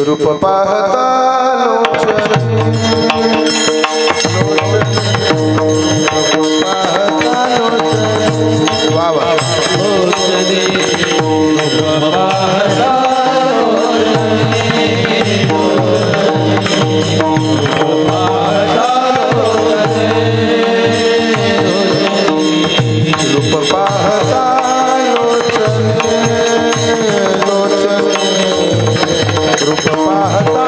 रूप पाहता वा वा रूप पाहता रूप पाहता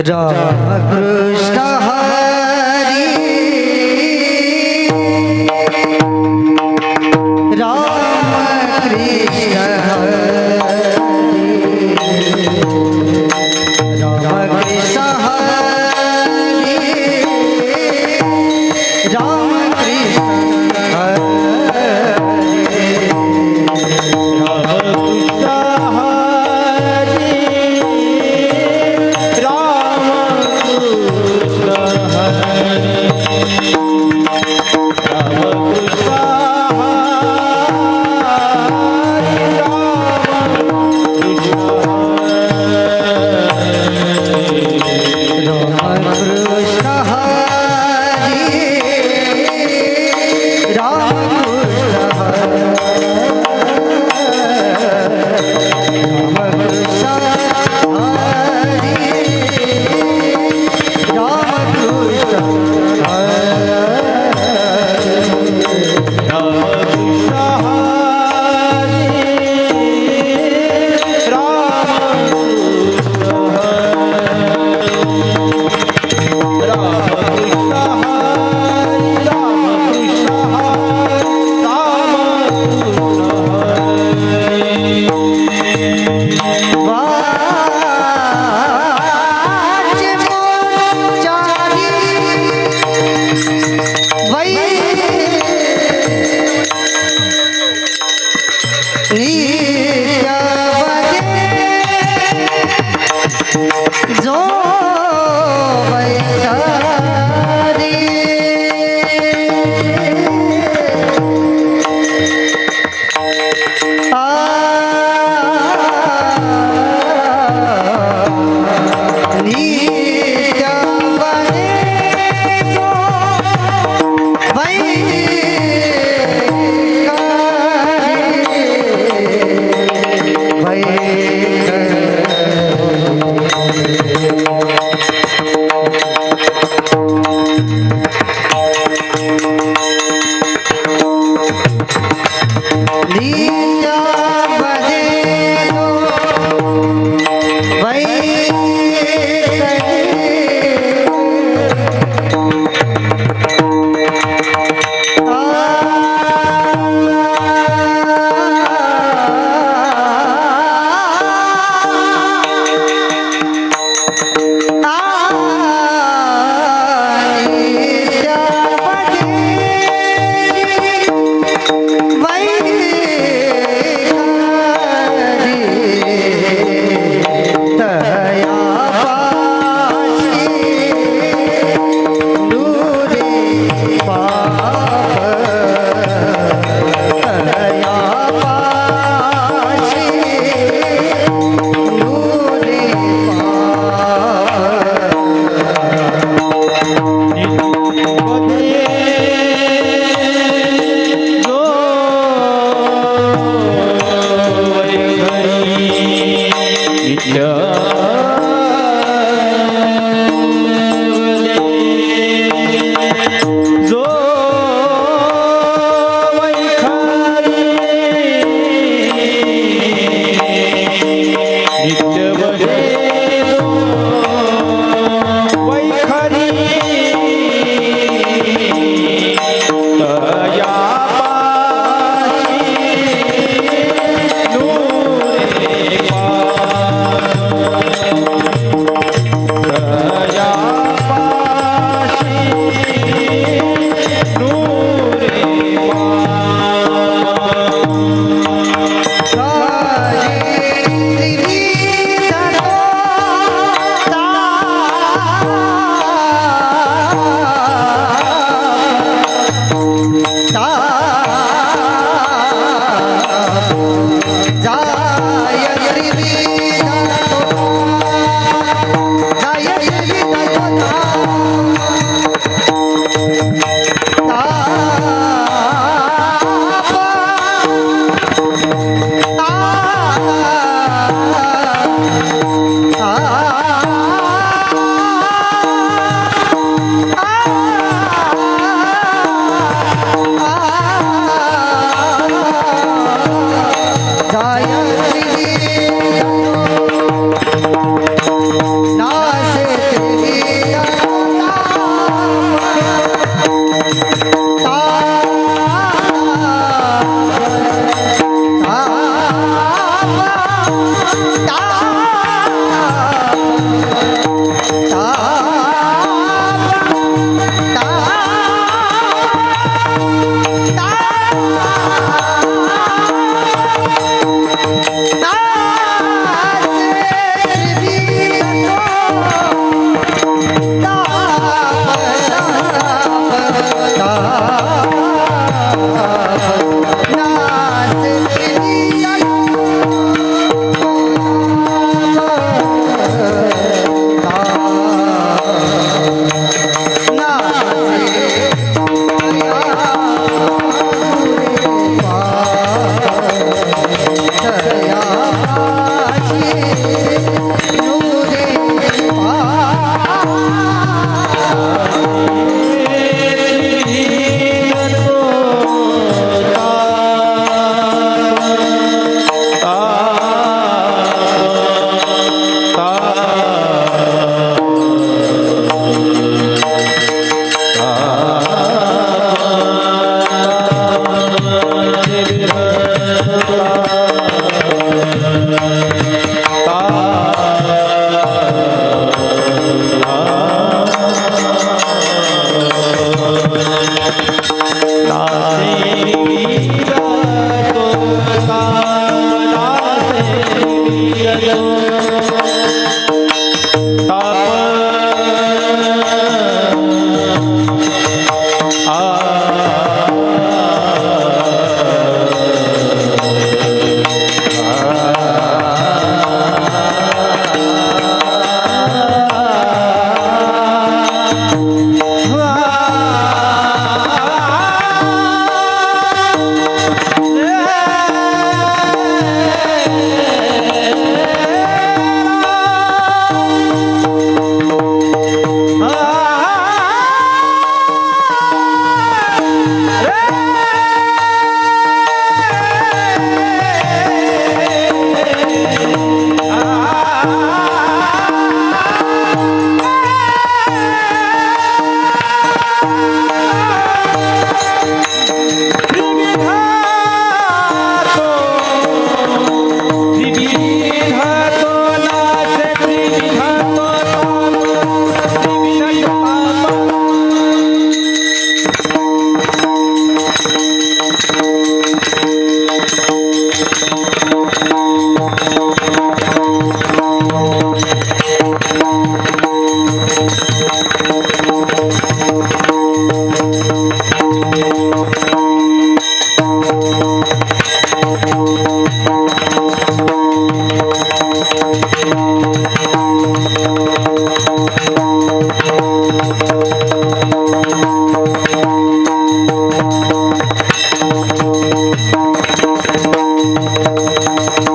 राम कृष्ण हरी राम कृष्ण हरी राम कृष्ण हरी राम कृष्ण हरी राम कृष्ण जो वैतारी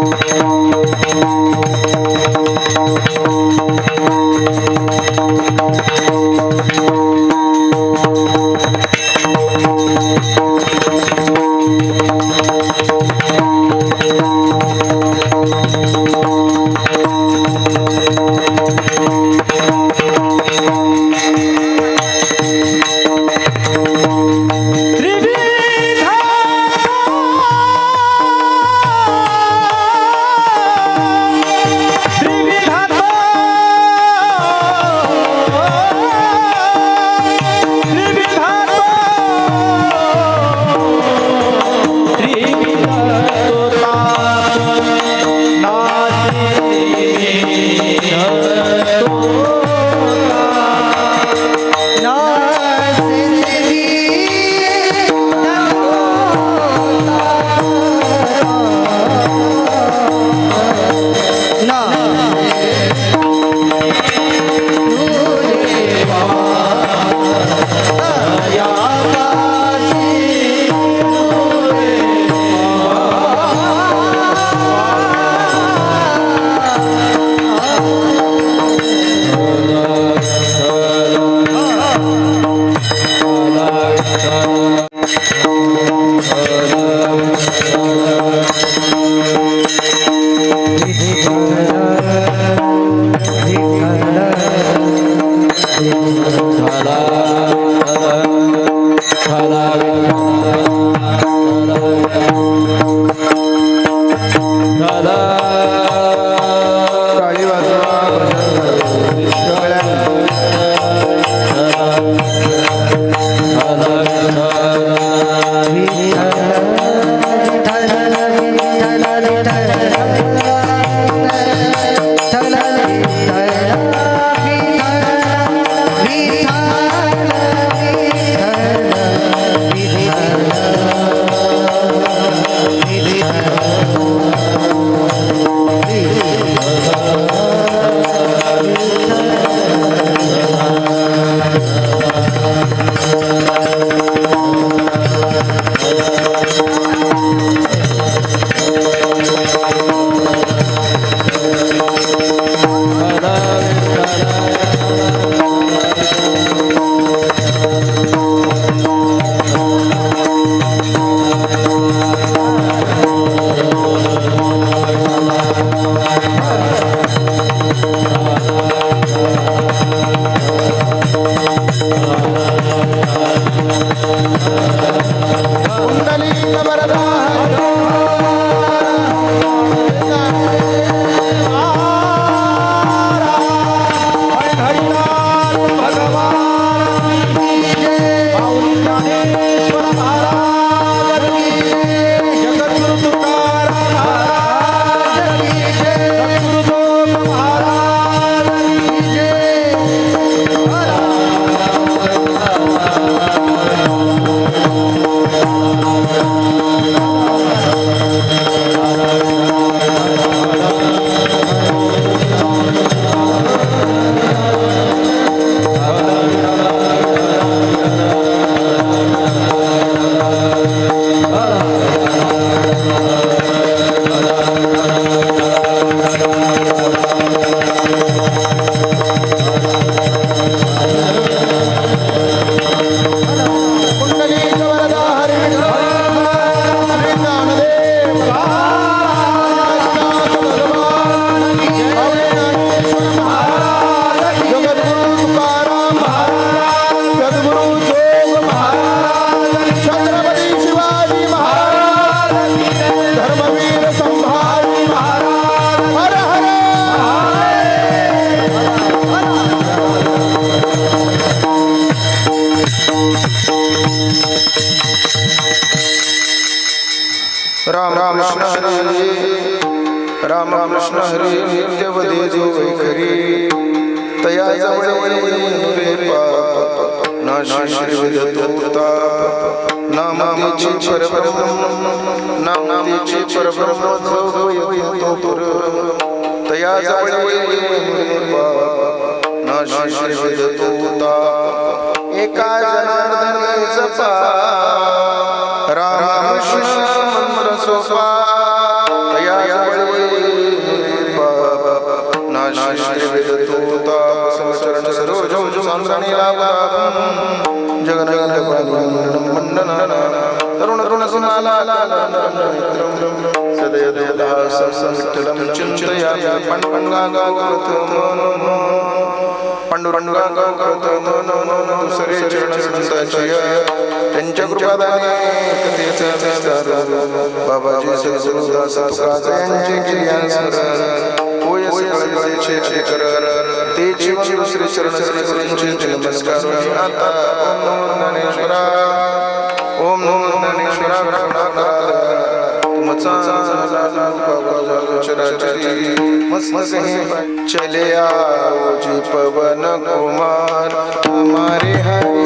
काळी राम राम कृष्ण हरी राम राम कृष्ण हरी नित्यवदे जो वैखरी तया जवळ नाशी श्री विदतोता नामाची परब्रह्म नामाची परब्रह्म जोगयतोपुर तया जवळ नाशी श्री विदतोता एका जनार्दनी जपा राम कृष्ण मंत्र सोपा तया जवळ साम्राणी लावून जगनगन मंडन तरुण तरुण सुमाला सदय विठ्ठलम चिंतया पांडुरंगा पांडुरंगा दुसरे चरण संतांची त्यांच्या कृपादाने कथेचा बाबाजी सद्गुरुदास यांचे गिर्यास्मरण होय सकळचे कर ते जीवन दुसरे चरण सद्गुरूंचे नमस्कार आता ओम नमो ज्ञानेश्वरा चले आओ जी पवन कुमार हमारे हरि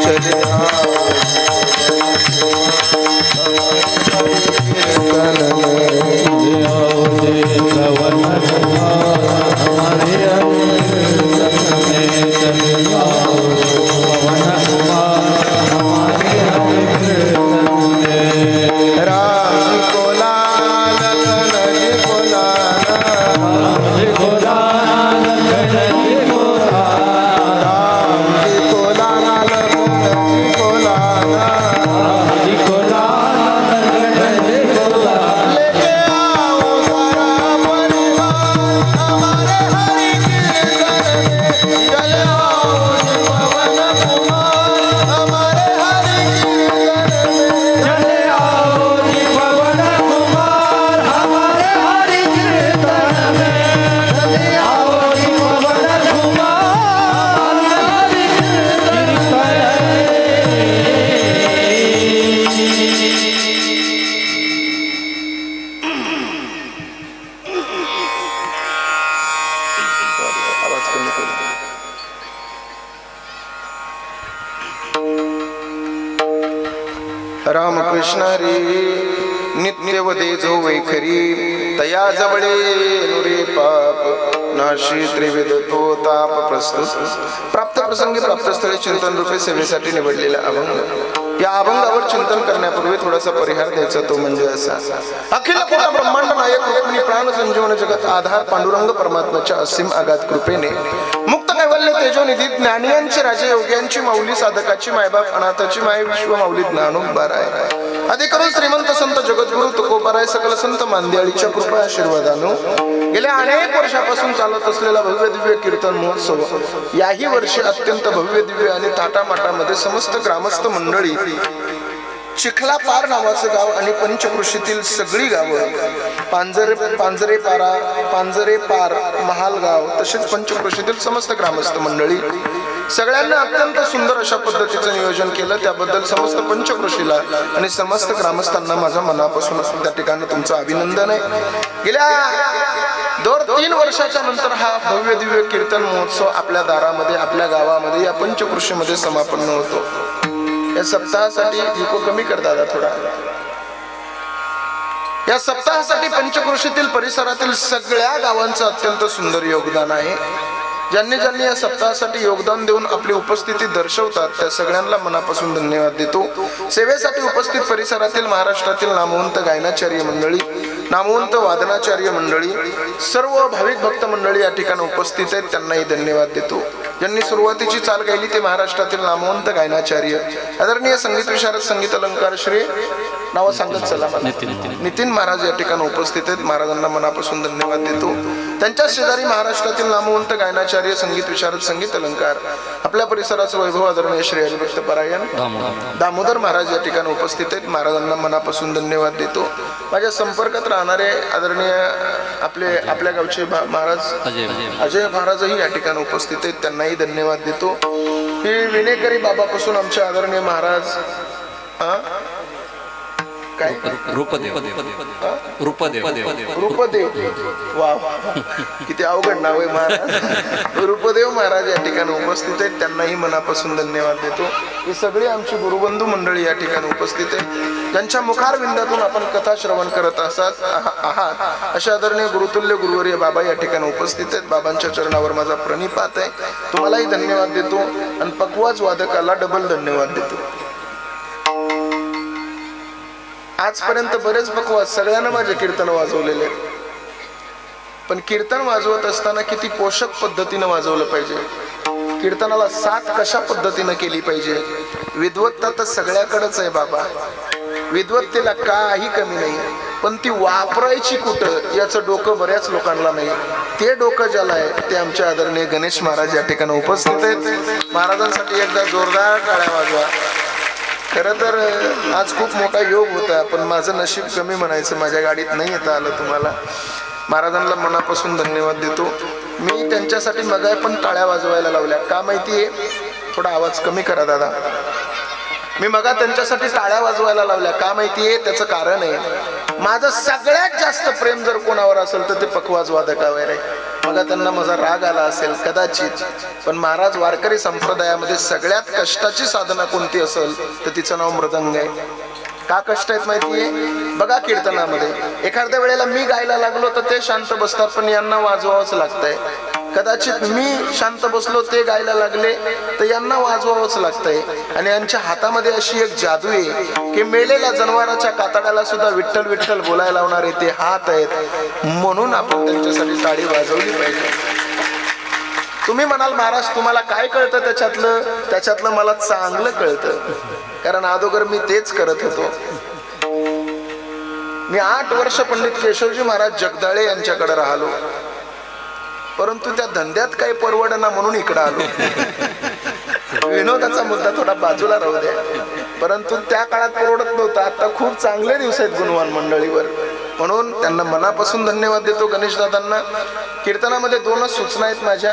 चले आओ रामकृष्ण हरी नित्य वदे जो वैखरी तया जवळे नुरे पाप नाशी त्रिविध तो ताप प्रस्तुत प्राप्त प्रसंगी प्राप्त स्थळी चिंतन रूपे सेवेसाठी निवडलेला अभंग या अभंगावर चिंतन करण्यापूर्वी थोडासा परिहार द्यायचा तो म्हणजे असा अखिल कोटा ब्रह्मांड नायक रुक्मिणी प्राण संजीवन जगत आधार पांडुरंग परमात्म्याच्या असीम आगात कृपेने मुक्त कैवल्य तेजोनिधी ज्ञानियांची राजे योग्यांची माऊली साधकाची मायबाप अनाथाची माय विश्व माऊली ज्ञानोबार आहे अधिकरून श्रीमंत संत जगद्गुरु तुकोबाराय सकल संत मांदियाळीच्या कृपा आशीर्वादानो गेल्या अनेक वर्षापासून चालत असलेला भव्य दिव्य कीर्तन महोत्सव याही वर्षी अत्यंत भव्य दिव्य आणि थाटामाटामध्ये समस्त ग्रामस्थ मंडळी चिखलापार नावाचं गाव आणि पंचकृषीतील सगळी गावं पांजरे पार महालगाव तसेच पंचकृषीतील समस्त ग्रामस्थ मंडळी सगळ्यांना अत्यंत सुंदर अशा पद्धतीचं नियोजन केलं त्याबद्दल समस्त पंचकृषीला आणि समस्त ग्रामस्थांना माझ्या मनापासून त्या ठिकाणी तुमचं अभिनंदन आहे गेल्या 2-3 वर्षाच्या नंतर हा भव्य दिव्य कीर्तन महोत्सव आपल्या दारामध्ये आपल्या गावामध्ये या पंचकृषीमध्ये समापन्न होतो या सप्ताहासाठी इको कमी कर दादा थोडा या सप्ताहासाठी पंचकृषीतील परिसरातील सगळ्या गावांचं अत्यंत सुंदर योगदान आहे ज्यांनी ज्यांनी या सप्ताहासाठी योगदान देऊन आपली उपस्थिती दर्शवतात त्या सगळ्यांना मनापासून धन्यवाद देतो सेवेसाठी उपस्थित परिसरातील महाराष्ट्रातील नामवंत गायनाचार्य मंडळी नामवंत वादनाचार्य मंडळी सर्व भाविक भक्त मंडळी या ठिकाणी उपस्थित आहेत त्यांनाही धन्यवाद देतो ज्यांनी सुरुवातीची चाल गायली ते महाराष्ट्रातील नामवंत गायनाचार्य आदरणीय संगीत विशारद संगीत अलंकार श्री नाव सांगत चला नितीन महाराज या ठिकाणी उपस्थित आहेत महाराजांना मनापासून धन्यवाद देतो त्यांच्या शेजारी महाराष्ट्रातील नामवंत गायनाचार्य संगीत विशारद संगीत अलंकार आपल्या परिसराचं वैभव आदरणीय श्री हरिभक्त परायण दामोदर महाराज या ठिकाणी उपस्थित आहेत महाराजांना मनापासून धन्यवाद देतो माझ्या संपर्कात राहणारे आदरणीय आपल्या गावचे महाराज अजय महाराजही या ठिकाणी उपस्थित आहेत त्यांनाही धन्यवाद देतो हे विनेकरी बाबापासून आमचे आदरणीय महाराज रूपदेव वा किती अवघड नाव आहे महाराज रूपदेव महाराज या ठिकाणी उपस्थित आहेत त्यांनाही मनापासून धन्यवाद देतो ही सगळी आमची गुरुबंधू मंडळी या ठिकाणी उपस्थित आहेत ज्यांच्या मुखारविंदातून आपण कथा श्रवण करत आहात अशा आदरणीय गुरुतुल्य गुरुवर्य बाबा या ठिकाणी उपस्थित आहेत बाबांच्या चरणावर माझा प्रणिपात आहे तुम्हालाही धन्यवाद देतो आणि पकवाज वादकाला डबल धन्यवाद देतो आजपर्यंत बरेच बकवास सगळ्यांना माझे कीर्तन वाजवलेले पण कीर्तन वाजवत असताना किती पोषक पद्धतीनं वाजवलं पाहिजे, कीर्तनाला साथ कशा पद्धतीनं केली पाहिजे. विद्वत्ता तर सगळ्याकडेच आहे बाबा, विद्वत्तेला काही कमी नाही, पण ती वापरायची कुठं याचं डोकं बऱ्याच लोकांना नाही. ते डोकं ज्याला आहे ते आमचे आदरणीय गणेश महाराज या ठिकाणी उपस्थित आहेत. महाराजांसाठी एकदा जोरदार टाळ्या वाजवा. खरं तर आज खूप मोठा योग होता, पण माझं नशीब कमी म्हणायचं, माझ्या गाडीत नाही येता आलं तुम्हाला. महाराजांना मनापासून धन्यवाद देतो. मी त्यांच्यासाठी मगाय पण टाळ्या वाजवायला लावल्या, का माहितीये, थोडा आवाज कमी करा दादा. मी मगा त्यांच्यासाठी टाळ्या वाजवायला लावल्या, का माहितीये, त्याचं कारण आहे, माझं सगळ्यात जास्त प्रेम जर कोणावर असेल तर ते पखवाज वादकावर आहे. मग त्यांना माझा राग आला असेल कदाचित, पण महाराज वारकरी संप्रदायामध्ये सगळ्यात कष्टाची साधना कोणती असेल तर तिचं नाव मृदंग आहे. का कष्ट आहेत माहितीये, बघा कीर्तनामध्ये एखाद्या वेळेला मी गायला लागलो तर ते शांत बसतात, पण यांना वाजवावंच लागतंय. कदाचित मी शांत बसलो, ते गायला लागले तर यांना वाजवावंच लागतंय. आणि यांच्या हातामध्ये अशी एक जादू आहे की मेलेल्या जनावराच्या कातड्याला सुद्धा विठ्ठल विठ्ठल बोलायला लावणारे ते हात आहेत, म्हणून आपण त्यांच्यासाठी टाळी वाजवली पाहिजे. तुम्ही म्हणाल महाराज तुम्हाला काय कळतं त्याच्यातलं मला चांगलं कळतं, कारण अगोदर मी तेच करत होतो. मी 8 वर्ष पंडित केशवजी महाराज जगदाळे यांच्याकडे राहिलो, परंतु त्या धंद्यात काही परवडना म्हणून इकडे आलो. विनोदाचा मुद्दा थोडा बाजूला राहू द्या, परंतु त्या काळात परवडत नव्हता. आता खूप चांगले दिवस आहेत गुणवान मंडळीवर, म्हणून त्यांना मनापासून धन्यवाद देतो. गणेश दादांना कीर्तनामध्ये 2च सूचना आहेत माझ्या,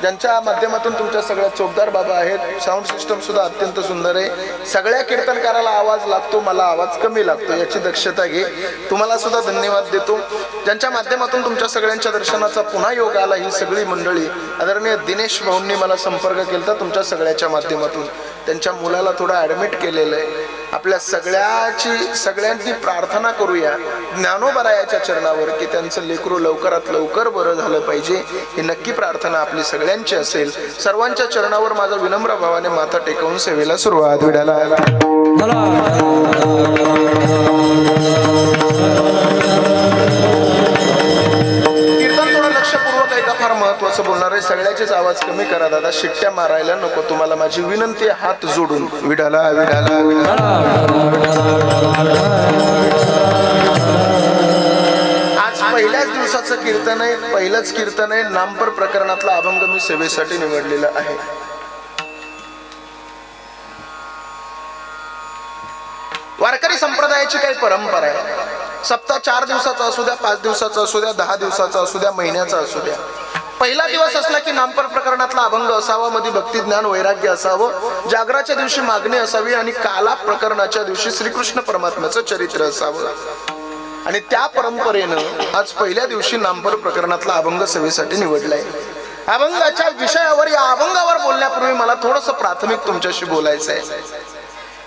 ज्यांच्या माध्यमातून तुमच्या सगळ्या चोपदार बाबा आहेत. साऊंड सिस्टम सुद्धा अत्यंत सुंदर आहे. सगळ्या कीर्तनकाराला आवाज लागतो, मला आवाज कमी लागतो, याची दक्षता घे. तुम्हाला सुद्धा धन्यवाद देतो, ज्यांच्या माध्यमातून तुमच्या सगळ्यांच्या दर्शनाचा पुन्हा योग आला. ही सगळी मंडळी आदरणीय दिनेश भाऊंनी मला संपर्क केला तुमच्या सगळ्याच्या माध्यमातून. त्यांच्या मुलाला थोडं ऍडमिट केलेलं आहे. आपल्या सगळ्यांनी प्रार्थना करूया ज्ञानोबरायाच्या चरणावर की त्यांचं लेकरू लवकरात लवकर बरं झालं पाहिजे. ही नक्की प्रार्थना आपली सगळ्यांची असेल. सर्वांच्या चरणावर माझा विनम्र भावाने माथा टेकवून सेवेला सुरुवात विडाला. कीर्तन थोडं लक्षपूर्वक ऐका, फार महत्वाचं बोलणार आहे. सगळ्याचेच आवाज कमी करा दादा, शिट्ट्या मारायला नको. तुम्हाला माझी विनंती आहे, हात जोडून विडाला विडाला विडाला. आज पहिल्याच दिवसाचं कीर्तन आहे, पहिलंच कीर्तन आहे. नामपर प्रकरणातला अभंग मी सेवेसाठी निवडलेला आहे. वारकरी संप्रदायाची काही परंपरा आहे. सप्ताह 4 दिवसाचा असू द्या, 5 दिवसाचा असू द्या, 10 दिवसाचा असू द्या, महिन्याचा असू द्या. पहिला दिवस असला की नामपर प्रकरणातला अभंग असावा, मध्ये भक्ती ज्ञान वैराग्य असावं, जागराच्या दिवशी मागणी असावी आणि काला प्रकरणाच्या दिवशी श्रीकृष्ण परमात्म्याचं चरित्र असावं. आणि त्या परंपरेनं आज पहिल्या दिवशी नामपर प्रकरणातला अभंग सेवेसाठी निवडलाय. अभंगाच्या विषयावर, या अभंगावर बोलण्यापूर्वी मला थोडंसं प्राथमिक तुमच्याशी बोलायचं आहे.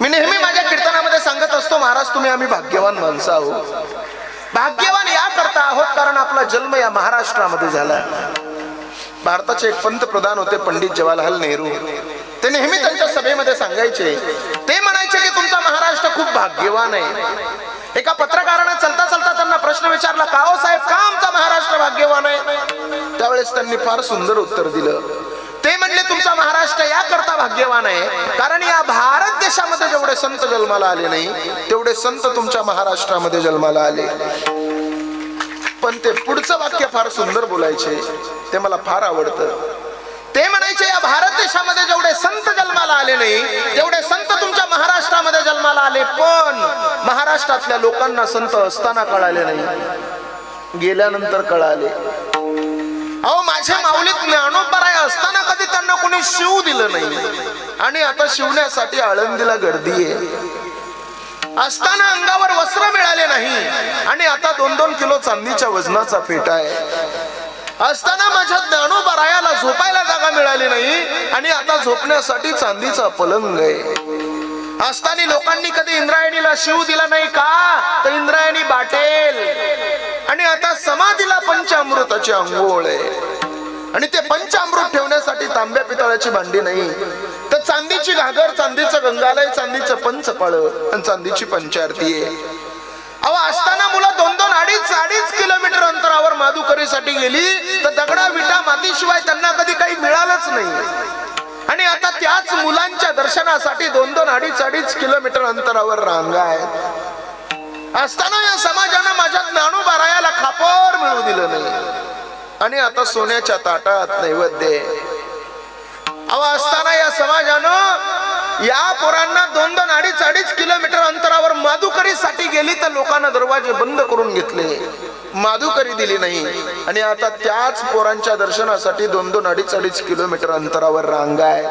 मी नेहमी माझ्या कीर्तनामध्ये सांगत असतो, महाराज तुम्ही आम्ही भाग्यवान माणसं आहोत. भाग्यवान या करता आहोत कारण आपला जन्म या महाराष्ट्रामध्ये झाला. भारताचे एक पंतप्रधान होते पंडित जवाहरलाल नेहरू. ते नेहमी त्यांच्या सभेमध्ये सांगायचे, ते म्हणायचे की तुमचा महाराष्ट्र खूप भाग्यवान आहे. एका पत्रकाराने चलता चलता त्यांना प्रश्न विचारला, का हो साहेब, का आमचा महाराष्ट्र भाग्यवान आहे? त्यावेळेस त्यांनी फार सुंदर उत्तर दिलं. ते म्हणले, तुमचा महाराष्ट्र या करता भाग्यवान आहे कारण या भारत देशामध्ये जेवढे संत जन्माला आले नाही तेवढे संत तुमच्या महाराष्ट्रामध्ये जन्माला आले. पण ते पुढचं वाक्य फार सुंदर बोलायचे, ते मला फार आवडतं. ते म्हणायचे, या भारत देशामध्ये जेवढे संत जन्माला आले नाही तेवढे संत तुमच्या महाराष्ट्रामध्ये जन्माला आले, पण महाराष्ट्रातल्या लोकांना संत असताना कळाले नाही, गेल्यानंतर कळाले. अहो, माझ्या माऊलीत ज्ञानोबराय असताना कधी त्यांना कोणी शिव दिलं नाही, आणि आता शिवण्यासाठी आळंदीला गर्दी आहे. असताना अंगावर वस्त्र मिळाले नाही, आणि आता 2-2 किलो चांदीच्या वजनाचा फेटा आहे. असताना माझ्या ज्ञानोबरायाला झोपायला जागा मिळाली नाही, आणि आता झोपण्यासाठी चांदीचा पलंग आहे. असताना लोकांनी कधी इंद्रायणीला शिव दिला नाही का, तर इंद्रायणी बाटेल. आणि आता समाधीला पंचामृताची अंघोळ आहे, आणि ते पंचामृत ठेवण्यासाठी तांब्या पितळाची भांडी नाही, तर चांदीची घागर, चांदीचं गंगालय, चांदीचं पंचपाळ आणि चांदीची पंचारती आहे. अहो, असताना मुलं 2-2, 2.5 किलोमीटर अंतरावर माधुकरी माधुकरीसाठी गेली तर दगडा विटा मातीशिवाय त्यांना कधी काही मिळालंच नाही. आणि आता त्याच मुलांच्या दर्शनासाठी 2-2, 2.5 किलोमीटर अंतरावर रांगा आहेत. असताना या समाजानं माझ्या ज्ञानोबारायाला खापर मिळू दिलं नाही. आणि आता सोन्याच्या ताटात नैवेद्य. अहो असताना या समाजानं या पोरांना 2-2, 2.5 किलोमीटर अंतरावर माधुकरीसाठी गेली तर लोकांना दरवाजे बंद करून घेतले, माधुकरी दिली नाही. आणि आता त्याच पोरांच्या दर्शनासाठी 2-2, 2.5 किलोमीटर अंतरावर रांगा आहे.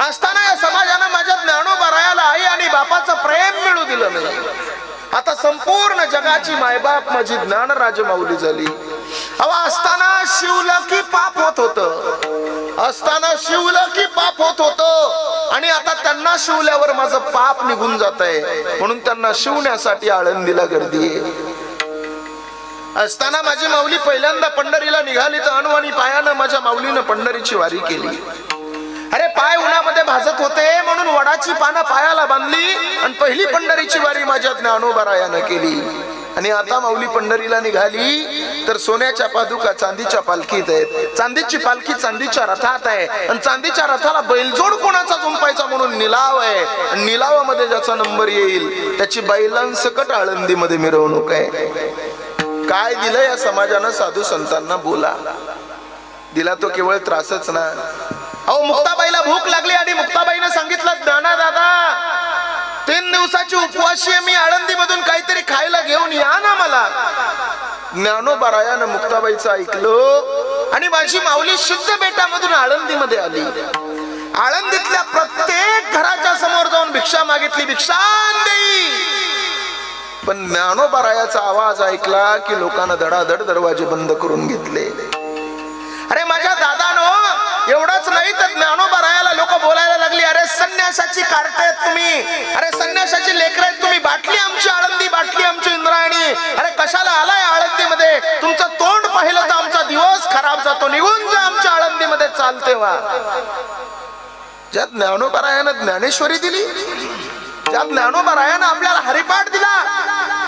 असताना या समाजानं माझ्या ज्ञानोबारायाला आई आणि बापाचं प्रेम मिळू दिलं नाही. आता संपूर्ण जगाची मायबाप माझी ज्ञान राजमाऊली झाली. अहो असताना शिवलं की पाप होत होत, असताना शिवलं की पाप होत होत. आणि आता त्यांना शिवल्यावर माझं पाप निघून जात आहे, म्हणून त्यांना शिवण्यासाठी आळंदीला गर्दी आहे. असताना माझी माऊली पहिल्यांदा पंढरीला निघाली तर अनवाणी पायानं माझ्या माऊलीनं पंढरीची वारी केली. अरे पाय उन्हामध्ये भाजत होते म्हणून वडाची पानं पायाला बांधली आणि पहिली पंढरीची वारी माझ्या ज्ञानोबारायानं केली. आणि आता माऊली पंढरीला निघाली तर सोन्याच्या पादुका चांदीच्या पालखीत आहेत, चांदीची पालखी चांदीच्या रथात आहे. आणि चांदीच्या रथाला बैलजोड कोणाचा जुंपायचा म्हणून निलाव आहे. आणि निलावामध्ये ज्याचा नंबर येईल त्याची बैलांसकट आळंदीमध्ये मिरवणूक आहे. काय दिलं या समाजानं साधू संतांना? बोला. दिला तो केवळ त्रासच ना. अहो मुक्ताबाईला भूक लागली आणि मुक्ताबाईनं सांगितलं, ज्ञाना दादा 3 दिवसाची उपवासी आहे मी, आळंदी मधून काहीतरी खायला घेऊन या ना मला. ज्ञानोबारायानं मुक्ताबाईचं ऐकलं आणि माझी माऊली शुद्ध बेटामधून आळंदी मध्ये आली. आळंदीतल्या प्रत्येक घराच्या समोर जाऊन भिक्षा मागितली, भिक्षान देई. पण ज्ञानोबारायाचा आवाज ऐकला की लोकांना धडाधड दरवाजे बंद करून घेतले. अरे माझ्या दादानो, एवढंच नाही तर ज्ञानोबारायाला लोक बोलायला लागली, अरे संन्यासाची कार्टे आहेत तुम्ही, अरे संन्यासाची लेकर आहेत तुम्ही, बाटली आमची आळंदी, बाटली आमची इंद्रायणी. अरे कशाला आलाय आळंदीमध्ये? तुमचं तोंड पाहिलं तर आमचा दिवस खराब जातो, निघून जा आमच्या आळंदीमध्ये चालते वा. ज्या ज्ञानोबारायानं ज्ञानेश्वरी दिली, ज्या ज्ञानोबारायानं आपल्याला हरिपाठ दिला,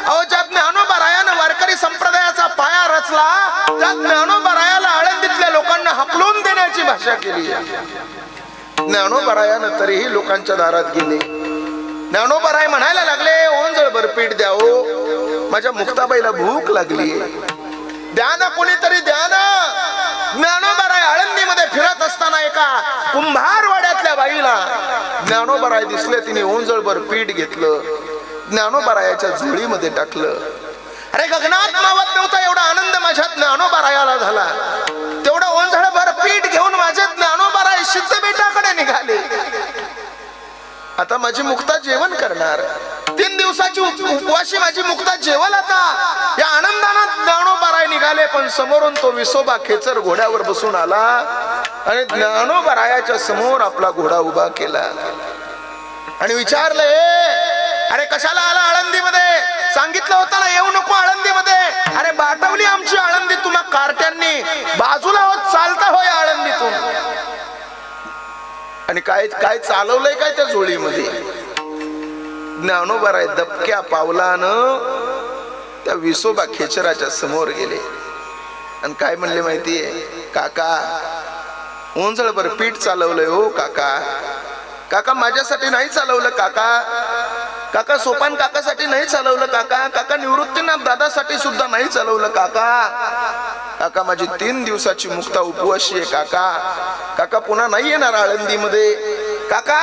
अहो ज्या ज्ञानोबारायानं वारकरी संप्रदायाचा पाया रचला, त्या ज्ञानोबारायाला आळंदीतल्या लोकांना हकलून देण्याची भाषा केली. ज्ञानोबारायानं तरीही लोकांच्या दारात गेले. ज्ञानोबाराय म्हणायला लागले, ओंजळ बरपीठ द्या हो, माझ्या मुक्ताबाईला भूक लागली, द्या ना कोणीतरी द्या ना. ज्ञानोबाराय आळंदीमध्ये फिरत असताना एका कुंभारवाड्यातल्या बाईला ज्ञानोबाराय दिसले. तिने ओंजळभर पीठ घेतलं, ज्ञानोबारायाच्या झोळीमध्ये टाकलं. अरे गगनात मावत नव्हता एवढा आनंद माझ्या ज्ञानोबारायाला झाला. तेवढं ओंजळभर पीठ घेऊन माझे ज्ञानोबाराय सिद्ध बेटाकडे निघाले. आता माझी मुक्ता जेवण करणार, 3 दिवसाची उपवासी माझी मुक्ता जेवल. आता या आनंदानं ज्ञानोबाराय निघाले, पण समोरून तो विसोबा खेचर घोड्यावर बसून आला आणि ज्ञानोबारायाच्या समोर आपला घोडा उभा केला आणि विचारले, अरे कशाला आला आळंदीमध्ये? सांगितलं होतं ना येऊ नको आळंदीमध्ये. अरे बाटवली आमची आळंदी तुम्हा कार्ट्यांनी, बाजूला होत चालता होय आळंदीतून. आणि काय काय चालवलंय काय त्या झोळीमध्ये? ज्ञानोबाराय दबक्या पावलानं त्या विसोबा खेचराच्या समोर गेले आणि काय म्हणले माहितीये? काका ओंजळभर पीठ चालवलंय हो काका. काका माझ्यासाठी नाही चालवलं काका, काका सोपान काकासाठी नाही चालवलं काका, काका निवृत्तीनाथ दादासाठी सुद्धा नाही चालवलं काका. काका माझी 3 दिवसाची मुक्ता उपवासी आहे काका. काका पुन्हा नाही येणार आळंदीमध्ये काका.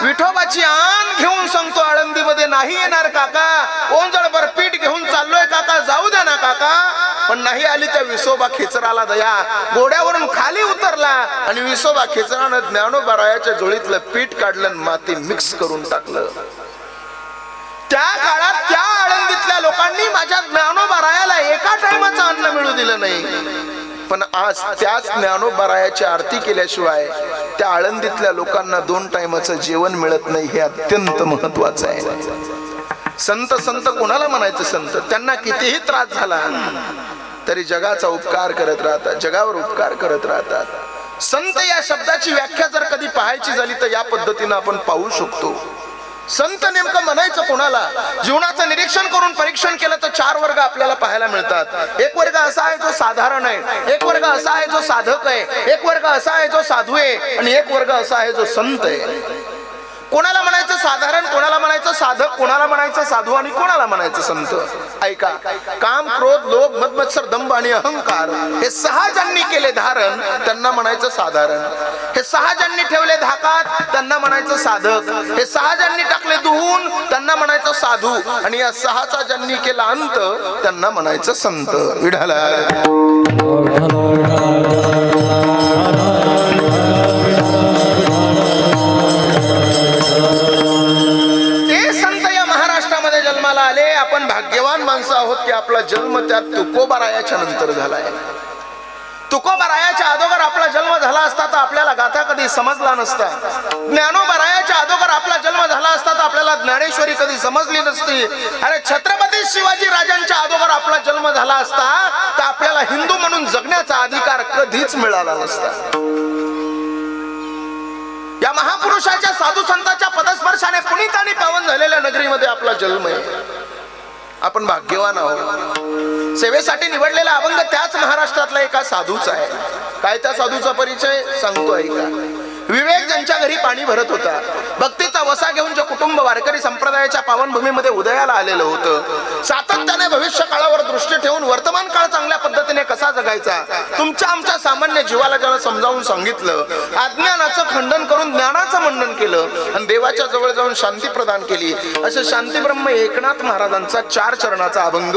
विठोबाची आण घेऊन सांगतो आळंदीमध्ये नाही येणार काका. ओंजळभर पीठ घेऊन चाललोय काका, जाऊ द्या ना काका. पण नाही आली त्या विसोबा खेचराला दया. घोड्यावरून खाली उतरला आणि विसोबा खेचरानं ज्ञानोबारायाच्या झोळीतलं पीठ काढलं, माती मिक्स करून टाकलं. त्या काळात त्या आळंदीतल्या लोकांनी माझ्या ज्ञानोबारायाला एका टाइमाचं अन्न मिळू दिलं नाही. पण आज त्याच ज्ञानोबारायाची आरती केल्याशिवाय त्या आळंदीतल्या लोकांना 2 टाइमाचं जेवण मिळत नाही. हे अत्यंत महत्वाचं आहे. संत संत कोणाला म्हणायचं? संत त्यांना कितीही त्रास झाला तरी जगाचा उपकार करत राहतात, जगावर उपकार करत राहतात. संत या शब्दाची व्याख्या जर कधी पाहायची झाली तर या पद्धतीनं आपण पाहू शकतो. संत नेमकं म्हणायचं कोणाला? जीवनाचं निरीक्षण करून परीक्षण केलं तर 4 वर्ग आपल्याला पाहायला मिळतात. एक वर्ग असा आहे जो साधारण आहे, एक वर्ग असा आहे जो साधक आहे, एक वर्ग असा आहे जो साधू आहे, आणि एक वर्ग असा आहे जो संत आहे. कोणाला म्हणायचं साधारण, कोणाला म्हणायचं साधक, कोणाला म्हणायचं साधू, आणि कोणाला म्हणायचं संत? ऐका, काम, क्रोध, लोभ, मद, मत्सर, दंभ आणि अहंकार हे 6 ज्यांनी केले धारण त्यांना म्हणायचं साधारण. हे 6 ज्यांनी ठेवले धाकात त्यांना म्हणायचं साधक. हे 6 ज्यांनी टाकले दुहून त्यांना म्हणायचं साधू. आणि या 6चा ज्यांनी केला अंत त्यांना म्हणायचं संत. विढाला आपण भाग्यवान माणसं आहोत की आपला जन्म त्या तुकोबारायाच्या नंतर झालाय. तुकोबारायाच्या अगोदर आपला जन्म झाला असता तर आपल्याला गाथा कधी समजला नसता. ज्ञानोबारायाच्या अगोदर आपला जन्म झाला असता तर आपल्याला ज्ञानेश्वरी कधी समजली नसती. अरे छत्रपती शिवाजी राजांच्या अगोदर आपला जन्म झाला असता तर आपल्याला हिंदू म्हणून जगण्याचा अधिकार कधीच मिळाला नसता. या महापुरुषाच्या साधू संतांच्या पदस्पर्शाने पुनीत आणि पावन झालेल्या नगरीमध्ये आपला जन्म आहे. आपण भाग्यवान आहोत. सेवेसाठी निवडलेला अभंग त्याच महाराष्ट्रातला एका साधूचा आहे. काय त्या साधूचा परिचय सांगतो ऐका. विवेक ज्यांच्या घरी पाणी भरत होता, भक्तीचा वसा घेऊन जे कुटुंब वारकरी संप्रदायाच्या पावनभूमीमध्ये उदयाला आलेलं होतं, सातत्याने भविष्य काळावर दृष्टी ठेवून वर्तमान काळ चांगल्या पद्धतीने कसा जगायचा तुमच्या आमच्या सामान्य जीवाला ज्याला समजावून सांगितलं, अज्ञानाचं खंडन करून ज्ञानाचं मंडन केलं आणि देवाच्या जवळ जाऊन शांती प्रदान केली, असे शांतीब्रह्म एकनाथ महाराजांचा 4 चरणाचा अभंग.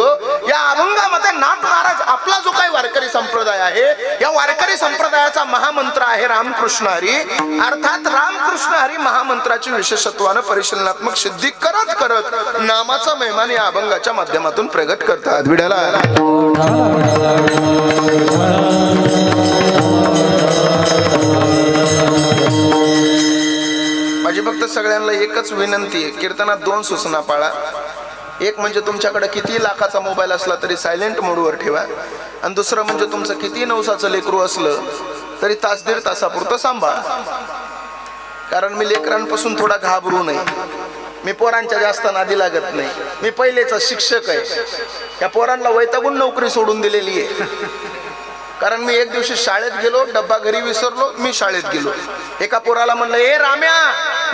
या अभंगामध्ये नाथ महाराज आपला जो काही वारकरी संप्रदाय आहे, या वारकरी संप्रदायाचा महामंत्र आहे रामकृष्ण हरी. अर्थात रामकृष्ण हरी महामंत्राची विशेषत्वानं परिशीलनात्मक सिद्धी करत करत नामाचा महिमान या अभंगाच्या माध्यमातून प्रगट करतात. विड्याला माझी फक्त सगळ्यांना एकच विनंती आहे, कीर्तनात 2 सूचना पाळा. एक म्हणजे तुमच्याकडे किती लाखाचा मोबाईल असला तरी सायलेंट मोडवर ठेवा, आणि दुसरं म्हणजे तुमचं किती नवसाचं लेकरू असलं तरी तास 1.5 तासापुरतं सांभाळा. कारण मी लेकरांपासून थोडा घाबरू नये. मी पोरांच्या जास्त नादी लागत नाही. मी पहिलेचा शिक्षक आहे. या पोरांना वैतागून नोकरी सोडून दिलेली आहे. कारण मी एक दिवशी शाळेत गेलो, डब्बा घरी विसरलो. मी शाळेत गेलो, एका पोराला म्हणलं, ए राम्या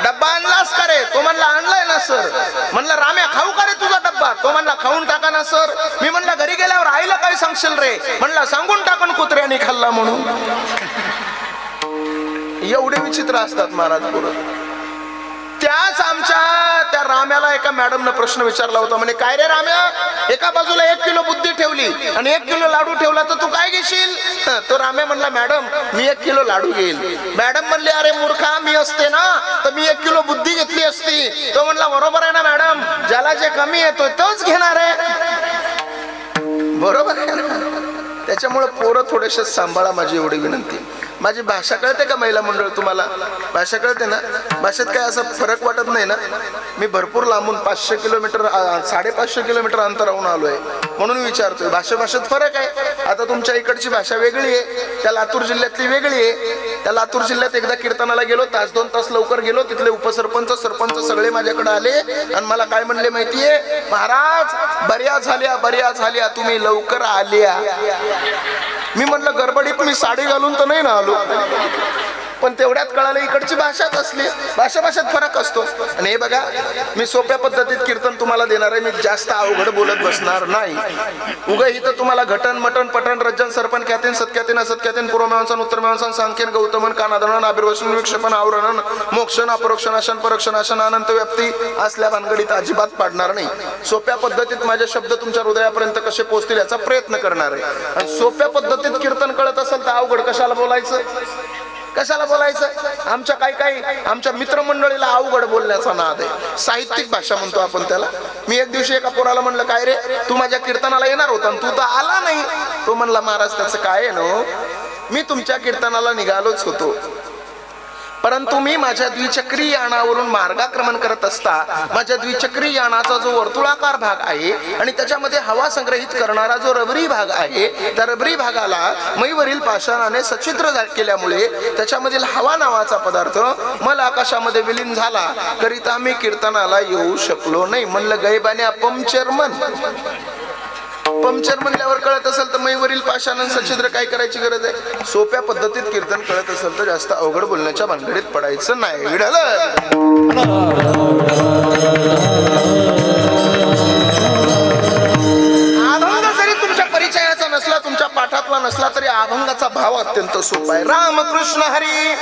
डब्बा आणलास का रे? तो म्हणला आणलाय ना सर. म्हणलं राम्या खाऊ का रे तुझा डब्बा? तो म्हणला खाऊन टाका ना सर. मी म्हणलं घरी गेल्यावर आईला काय सांगशील रे? म्हणला सांगून टाकून कुत्र्याने खाल्ला म्हणून. एवढे विचित्र असतात महाराज पोरं. त्याच आमच्या त्या राम्याला एका मॅडमनं प्रश्न विचारला होता. म्हणे काय रे राम्या, एका बाजूला 1 किलो बुद्धी ठेवली आणि 1 किलो लाडू ठेवला तर तू काय घेशील? तो राम्या म्हणला मॅडम मी 1 किलो लाडू घेईल. मॅडम म्हणले अरे मूर्खा, मी असते ना तर मी 1 किलो बुद्धी घेतली असती. तो म्हणला बरोबर आहे ना मॅडम, ज्याला जे कमी येतो तोच घेणार आहे. बरोबर आहे ना. त्याच्यामुळे पोरं थोडेसे सांभाळा, माझी एवढी विनंती. माझी भाषा कळते का महिला मंडळ? तुम्हाला भाषा कळते ना? भाषेत काय असा फरक वाटत नाही ना? मी भरपूर लांबून 500 किलोमीटर 550 किलोमीटर अंतरावून आलोय म्हणून विचारतोय. भाषेत फरक आहे. आता तुमच्या इकडची भाषा वेगळी आहे, त्या लातूर जिल्ह्यातली वेगळी आहे. त्या लातूर जिल्ह्यात एकदा कीर्तनाला गेलो, 1-2 तास लवकर गेलो. तिथले उपसरपंच सरपंच सगळे माझ्याकडे आले आणि मला काय म्हणले माहितीये? महाराज बऱ्या झाल्या तुम्ही लवकर आल्या. मी म्हटलं गडबडीत मी साडी घालून तर नाही ना आलो, पण तेवढ्यात कळालं इकडची भाषाच असली. भाषेत फरक असतो. आणि हे बघा, मी सोप्या पद्धतीत कीर्तन तुम्हाला देणार आहे. मी जास्त अवघड बोलत बसणार नाही. उगा इथं तुम्हाला घटन मटन पटन रज्जन सरपण ख्यातीन सत्ख्यातीन असत्ख्यातीन पूर्वमीमांसन उत्तरमीमांसन सांख्यन गौतमन कानादरण आविर्वशन विक्षेपण आवरणन मोक्षण अपरोक्षणाशन परोक्षणाशन अनंत व्याप्ती असल्या भानगडीत अजिबात पाडणार नाही. सोप्या पद्धतीत माझे शब्द तुमच्या हृदयापर्यंत कसे पोहोचतील याचा प्रयत्न करणार आहे. आणि सोप्या पद्धतीत कीर्तन कळत असेल तर अवघड कशाला बोलायचं? आमच्या मित्रमंडळीला अवघड बोलण्याचा नाद आहे. साहित्यिक भाषा म्हणतो आपण त्याला. मी एक दिवशी एका पोराला म्हणलं काय रे तू माझ्या कीर्तनाला येणार होता तू तर आला नाही. तो म्हणला महाराज त्याचं काय आहे ना, मी तुमच्या कीर्तनाला निघालोच होतो, परंतु मी माझ्या द्विचक्री यानावरून मार्गाक्रमण करत असता माझ्या द्विचक्री यानाचा जो वर्तुळाकार भाग आहे आणि त्याच्यामध्ये हवा संग्रहित करणारा जो रबरी भाग आहे, त्या रबरी भागाला मैवरील पाषाणाने सच्छिद्र केल्यामुळे त्याच्यामधील हवा नावाचा पदार्थ मला आकाशामध्ये विलीन झाला, करिता मी कीर्तनाला येऊ शकलो नाही. म्हणलं गैबाने पंक्चर म्हणल्यावर कळत असेल तर मैवरील पाषाण सच्छिद्र काय करायची गरज आहे. सोप्या पद्धतीत कीर्तन कळत असेल तर जास्त अवघड बोलण्याच्या भानगडीत पडायचं नाही. अभंग जरी तुमच्या परिचयाचा नसला, तुमच्या पाठातला नसला तरी अभंगाचा भाव अत्यंत सोपा आहे. रामकृष्ण हरी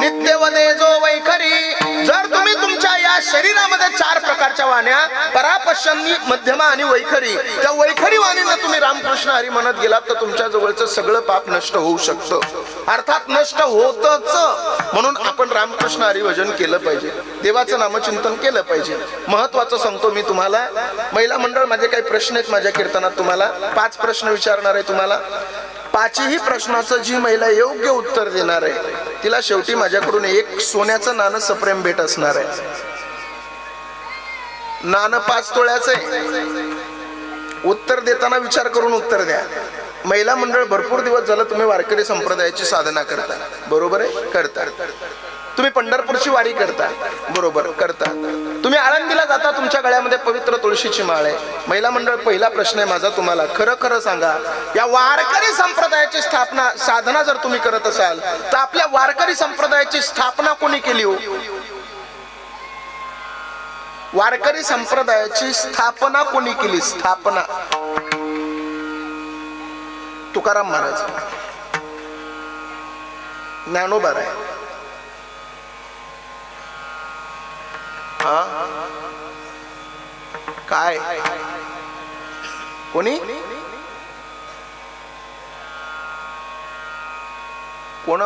नित्य वदे जो वैखरी. जर तुम्ही तुमच्या या शरीरामध्ये 4 प्रकारच्या वाण्या परापश्चमी, मध्यमा आणि वैखरी, त्या वैखरी वाणीला तुम्ही रामकृष्ण हरी म्हणत गेलात तर तुमच्या जवळचं सगळं पाप नष्ट होऊ शकतं, अर्थात नष्ट होतच. म्हणून आपण रामकृष्ण हरी भजन केलं पाहिजे, देवाचं नामचिंतन केलं पाहिजे. महत्वाचं सांगतो मी तुम्हाला, महिला मंडळ माझे काही प्रश्न आहेत माझ्या कीर्तनात, तुम्हाला 5 प्रश्न विचारणार आहे. तुम्हाला 5ही प्रश्नाचं जी महिला योग्य उत्तर देणार आहे तिला शेवटी माझ्याकडून एक सोन्याचं नाणं सप्रेम भेट असणार आहे. नाणं 5 तोळ्याचं आहे. उत्तर देताना विचार करून उत्तर द्या. महिला मंडळ भरपूर दिवस झालं तुम्ही वारकरी संप्रदायाची साधना करता, बरोबर आहे? करता. तुम्ही पंढरपूरची वारी करता, बरोबर करता. तुम्ही आळंदीला जाता, तुमच्या गळ्यामध्ये पवित्र तुळशीची माळ आहे. महिला मंडळ, पहिला प्रश्न आहे माझा तुम्हाला, खरं खरं सांगा, या वारकरी संप्रदायाची स्थापना, साधना जर तुम्ही करत असाल तर आपल्या वारकरी संप्रदायाची स्थापना कोणी केली हो? वारकरी संप्रदायाची स्थापना कोणी केली? स्थापना तुकाराम महाराज, ज्ञानोबा आहे. काय कोणी? कोण?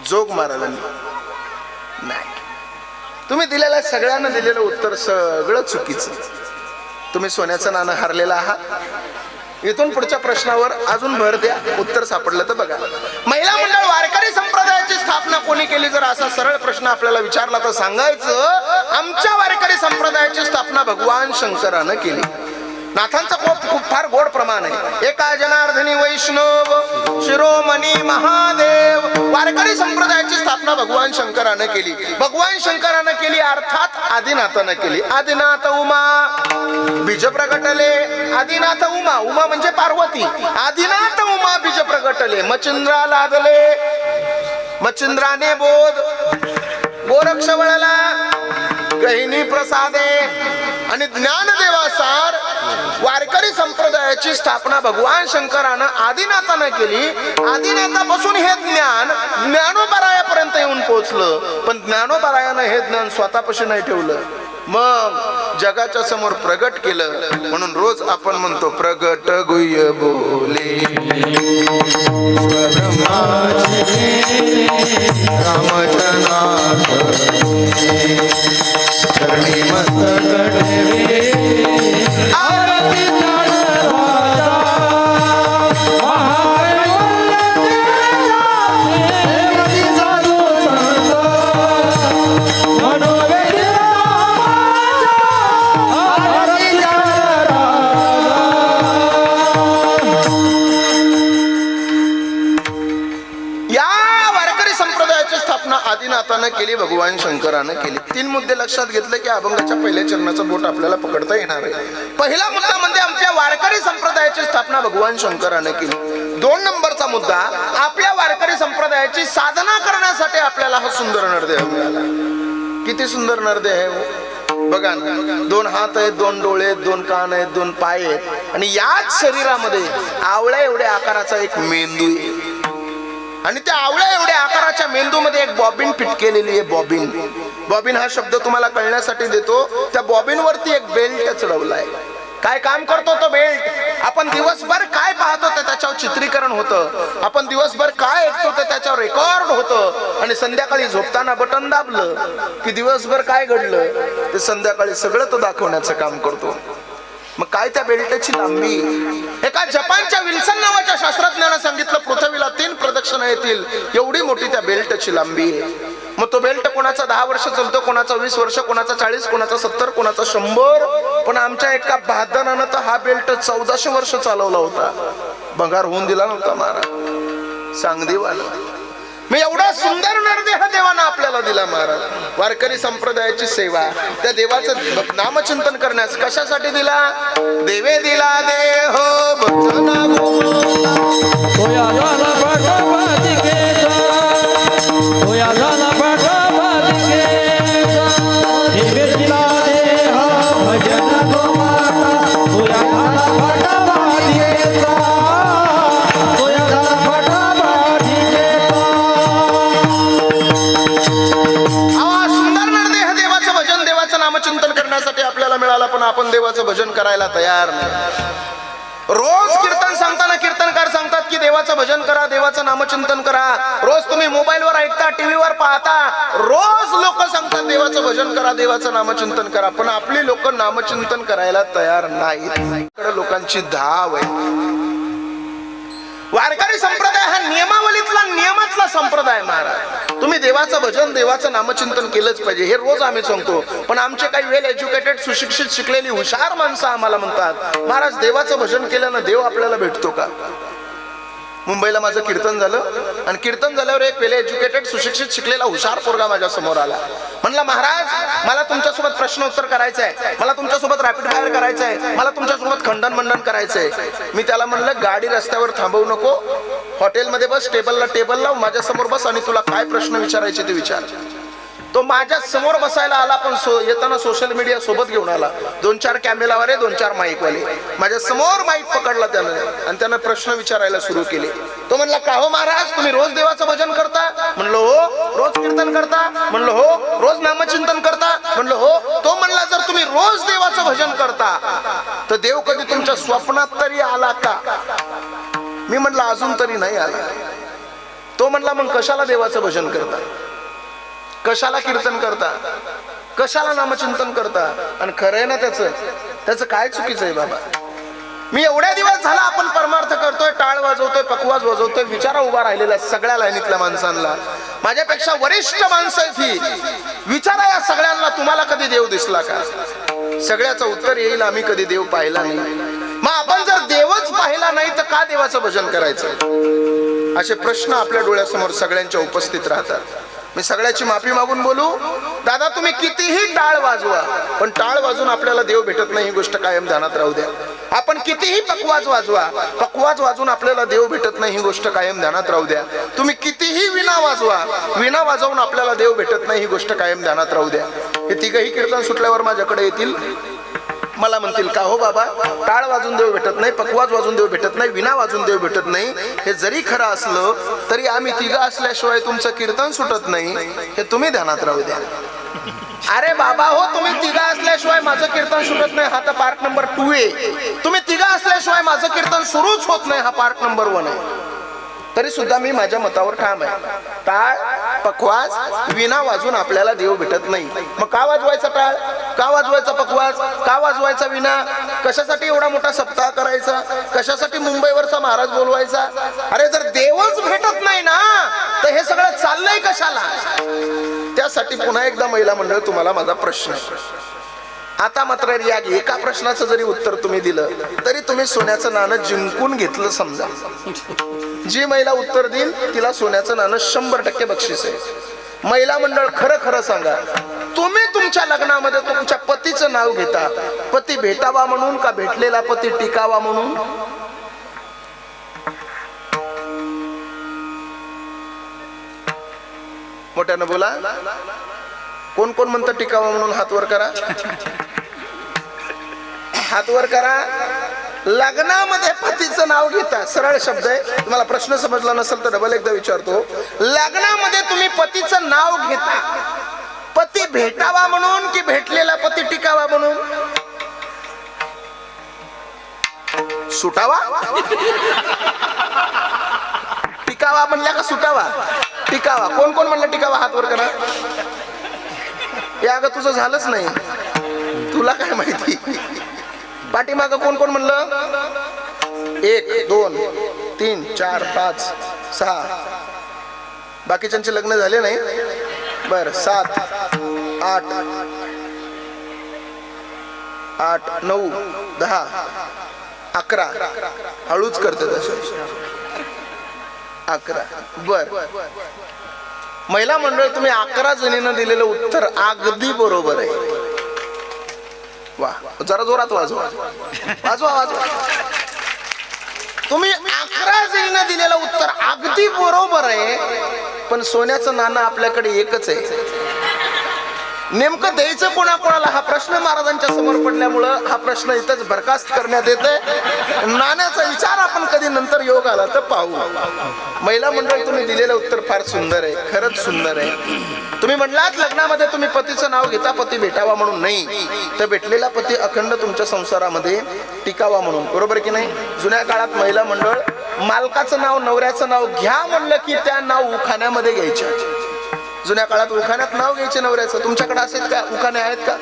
जोग महाराजांनी नाही. तुम्ही दिलेलं सगळ्यांना दिलेलं उत्तर सगळं चुकीचं. तुम्ही सोन्याचं नाणं हारलेलं आहात. इथून पुढच्या प्रश्नावर अजून भर द्या, उत्तर सापडलं तर बघा. महिला मंडळ, वारकरी संप्रदायाची स्थापना कोणी केली? जर असा सरळ प्रश्न आपल्याला विचारला तर सांगायचं आमच्या वारकरी संप्रदायाची स्थापना भगवान शंकरानं केली. नाथांचा खूप फार गोड प्रमाण आहे. एका जनार्दनी वैष्णव शिरोमणी महादेव. वारकरी संप्रदायाची स्थापना भगवान शंकरानं केली. भगवान शंकरानं केली अर्थात आदिनाथानं केली. आदिनाथ उमा बीज प्रगटले. आदिनाथ उमा, उमा म्हणजे पार्वती. आदिनाथ उमा बीज प्रगटले. मचिंद्रा लादले, मचिंद्राने बोध. गोरक्ष वळला, गहिनी प्रसादे. आणि ज्ञानदेवासार वारकरी संप्रदायाची स्थापना भगवान शंकरानं आदिनाथानं केली. आदिनाथापासून हे ज्ञान ज्ञानोबरायापर्यंत येऊन पोहोचलं. पण ज्ञानोबरायानं हे ज्ञान स्वतःपाशी नाही ठेवलं, मग जगाच्या समोर प्रगट केलं. म्हणून रोज आपण म्हणतो प्रगट गुह्य बोले चरणी मस्तक ठेवे. आदिनाथानं केली, भगवान शंकरानं केली. 3 मुद्दे लक्षात घेतले की अभंगाच्या पहिल्या चरणाचं बोट आपल्याला पकडता येणार आहे. पहिला मुद्दा म्हणजे आमच्या वारकरी संप्रदायाची स्थापना भगवान शंकरानं केली. 2 नंबरचा मुद्दा, आपल्या वारकरी संप्रदायाची साधना करण्यासाठी आपल्याला हा सुंदर नरदेह मिळाला. किती सुंदर नरदेह आहे बघा ना. 2 हात आहेत, 2 डोळे आहेत, 2 कान आहेत, 2 पाय आहेत, आणि याच शरीरामध्ये आवळ्या एवढ्या आकाराचा एक मेंदू आहे. आणि त्या आवळ्या एवढ्या आकाराच्या मेंदूमध्ये एक बॉबिन फिट केलेली आहे. बॉबिन, बॉबिन हा शब्द तुम्हाला कळण्यासाठी देतो. त्या बॉबिन वरती एक बेल्ट चढवलाय. काय काम करतो तो बेल्ट? आपण दिवसभर काय पाहतो ते त्याच्यावर चित्रीकरण होतं. आपण दिवसभर काय ऐकतो ते त्याच्यावर रेकॉर्ड होतं. आणि संध्याकाळी झोपताना बटन दाबलं की दिवसभर काय घडलं ते संध्याकाळी सगळं तो दाखवण्याचं काम करतो. मग काय त्या बेल्टची लांबी? एका जपानच्या विल्सन नावाच्या शास्त्रज्ञानं सांगितलं पृथ्वीला 3 प्रदक्षिणा येतील एवढी मोठी त्या बेल्टची लांबी आहे. मग तो बेल्ट कोणाचा 10 वर्ष चालतो, कोणाचा 20 वर्ष, कोणाचा 40, कोणाचा 70, कोणाचा 100. पण आमच्या एका बहादरानं तर हा बेल्ट 1400 वर्ष चालवला होता. भंगार होऊन दिला नव्हता महाराज. सांगदेवाला मी एवढा सुंदर नरदेह देवानं आपल्याला दिला महाराज. वारकरी संप्रदायाची सेवा, त्या देवाचं नामचिंतन करण्यास कशासाठी दिला? देवे दिला देह भजना होया झाला पाठापातिकेचा, होया झाला पाठापातिकेचा. देवे दिला देह भजन गोमाता, होया झाला पाठापातिकेचा, होया झाला पाठापातिकेचा. सुंदर नरदेह देवाचं भजन, देवाचं नामचिंतन करण्यासाठी आपल्याला मिळाला. पण आपण देवाचं भजन करायला तयार नाही. रोज कीर्तन सांगताना कीर्तनकार सांगतात की देवाचं भजन करा, देवाचं नामचिंतन करा. रोज तुम्ही मोबाईलवर ऐकता, टीव्हीवर पाहता, रोज लोक सांगतात देवाचं भजन करा, देवाचं नामचिंतन करा. पण आपली लोक नामचिंतन करायला तयार नाहीत. लोकांची धाव आहे. वारकरी संप्रदाय हा नियमावलीतला नियमातला संप्रदाय महाराज. तुम्ही देवाचं भजन, देवाचं नामचिंतन केलंच पाहिजे, हे रोज आम्ही सांगतो. पण आमचे काही वेल एज्युकेटेड, सुशिक्षित, शिकलेली, हुशार माणसं आम्हाला म्हणतात, महाराज देवाचं भजन केल्यानं देव आपल्याला भेटतो का? मुंबईला माझं कीर्तन झालं आणि कीर्तन झाल्यावर एक वेल एज्युकेटेड, सुशिक्षित, शिकलेला, हुशार पोरगा माझ्या समोर आला. म्हणला, महाराज मला तुमच्यासोबत प्रश्न उत्तर करायचं आहे, मला तुमच्यासोबत रॅपिड फायर करायचं आहे, मला तुमच्यासोबत खंडन मंडन करायचं आहे. मी त्याला म्हणलं, गाडी रस्त्यावर थांबवू नको, हॉटेलमध्ये बस, टेबलला टेबल लाव, माझ्या समोर बस आणि तुला काय प्रश्न विचारायचे ते विचार. तो माझ्या समोर बसायला आला, पण येताना सोशल मीडिया सोबत घेऊन आला. 2-4 कॅमेरावाले, 2-4 माईकवाले. माझ्या समोर माईक पकडला त्यानं आणि त्यानं प्रश्न विचारायला सुरू केले. तो म्हणला, का हो महाराज तुम्ही रोज देवाचं भजन करता? म्हणलो हो. रोज कीर्तन करता? म्हणलो हो. रोज नामचिंतन करता? म्हणलो हो. तो म्हणला, जर तुम्ही रोज देवाचं भजन करता तर देव कधी तुमच्या स्वप्नात तरी आला का? मी म्हणलं, अजून तरी नाही आला. तो म्हणला, मग कशाला देवाचं भजन करता, कशाला कीर्तन करता, कशाला नामचिंतन करता? आणि खरं आहे ना त्याचं काय चुकीचं आहे बाबा? मी एवढ्या दिवस झाला आपण परमार्थ करतोय, टाळ वाजवतोय, पकवाज वाजवतोय, विचारा उभा राहिलेल्या सगळ्या लाईनीतल्या माणसांना, माझ्यापेक्षा वरिष्ठ माणसं आहेत ही, विचारा या सगळ्यांना, तुम्हाला कधी देव दिसला का? सगळ्याचं उत्तर येईल, आम्ही कधी देव पाहिला नाही. मग आपण जर देवच पाहिला नाही तर का देवाचं भजन करायचं? असे प्रश्न आपल्या डोळ्यासमोर सगळ्यांच्या उपस्थित राहतात. मी सगळ्याची माफी मागून बोलू, दादा तुम्ही कितीही टाळ वाजवा, पण टाळ वाजून आपल्याला देव भेटत नाही, ही गोष्ट कायम ध्यानात राहू द्या. आपण कितीही पकवाज वाजवा, पकवाज वाजून आपल्याला देव भेटत नाही, ही गोष्ट कायम ध्यानात राहू द्या. तुम्ही कितीही विणा वाजवा, विणा वाजवून आपल्याला देव भेटत नाही, ही गोष्ट कायम ध्यानात राहू द्या. हे तिघही कीर्तन सुटल्यावर माझ्याकडे येतील, मला म्हणतील, का हो बाबा टाळ वाजून देव भेटत नाही, पकवाज वाजून देव भेटत नाही, विणा वाजून देव भेटत नाही. हे जरी खरं असलं तरी आम्ही तिघं असल्याशिवाय तुमचं कीर्तन सुटत नाही, हे तुम्ही ध्यानात राहू द्या. अरे बाबा हो, तुम्ही तिघं असल्याशिवाय माझं कीर्तन सुटत नाही, हा तर पार्ट नंबर 2 आहे. तुम्ही तिघं असल्याशिवाय माझं कीर्तन सुरूच होत नाही, हा पार्ट नंबर 1 आहे. तरी सुद्धा मी माझ्या मतावर ठाम आहे. टाळ, पकवाज, विणा वाजून आपल्याला देव भेटत नाही. मग का वाजवायचा टाळ, का वाजवायचा पकवाज, का वाजवायचा विणा? कशासाठी एवढा मोठा सप्ताह करायचा? कशासाठी मुंबईवरचा महाराज बोलवायचा? अरे जर देवच भेटत नाही ना तर हे सगळं चाललंय कशाला? त्यासाठी पुन्हा एकदा महिला मंडळ, तुम्हाला माझा प्रश्न आहे. आता मात्र या एका प्रश्नाचं जरी उत्तर तुम्ही दिलं तरी तुम्ही सोन्याचं नाणं जिंकून घेतलं समजा. जी महिला उत्तर देईल तिला सोन्याचं नाणं 100% बक्षीस आहे. महिला मंडळ खरं खरं सांगा, तुम्ही तुमच्या लग्नामध्ये तुमच्या पतीचं नाव घेता, पती भेटावा म्हणून का भेटलेला पती टिकावा म्हणून? मोठ्यानं बोला. कोण कोण म्हणतं टिकावा म्हणून? हात वर करा, हात वर करा. लग्नामध्ये पतीचं नाव घेता, सरळ शब्द आहे. तुम्हाला प्रश्न समजला नसेल तर डबल एकदा विचारतो. लग्नामध्ये तुम्ही पतीचं नाव घेता, पती भेटावा म्हणून की भेटलेला पती टिकावा म्हणून? सुटावा? टिकावा म्हणल्या का सुटावा? टिकावा. कोण कोण म्हणलं टिकावा? हात वर करा. या ग तुझं झालंच नाही, तुला काय माहिती. पाठीमाग कोण कोण म्हणलं? 1 2 3 4 5 6. बाकीच्यांचे लग्न झाले नाही. बर 7 8 8 9 10 11 हळूच करते तसे 11 बर महिला मंडळ तुम्ही 11 जणींना दिलेलं उत्तर अगदी बरोबर आहे. वा जरा जोरात वाजवा वाजवा वाजवा. तुम्ही 11 जणींना दिलेलं उत्तर अगदी बरोबर आहे. पण सोन्याचं नाणं आपल्याकडे एकच आहे. नेमकं द्यायचं कोणाकोणाला हा प्रश्न महाराजांच्या समोर पडल्यामुळं हा प्रश्न इथंच बरखास्त करण्यात येतोय. नाण्याचा विचार आपण कधी नंतर योग आला तर पाहू. महिला मंडळ तुम्ही दिलेलं उत्तर फार सुंदर आहे, खरंच सुंदर आहे. तुम्ही म्हणलात लग्नामध्ये तुम्ही पतीचं नाव घेता पती भेटावा म्हणून नाही, तर भेटलेला पती अखंड तुमच्या संसारामध्ये टिकावा म्हणून. बरोबर की नाही? जुन्या काळात महिला मंडळ मालकाचं नाव नवऱ्याचं नाव घ्या म्हणलं की त्या नाव उखाण्यामध्ये घ्यायच्या. जुन्या काळात उखाण्यात नाव घ्यायचे नवऱ्याचं. तुमच्याकडे असेल का उखाणे? आहेत का?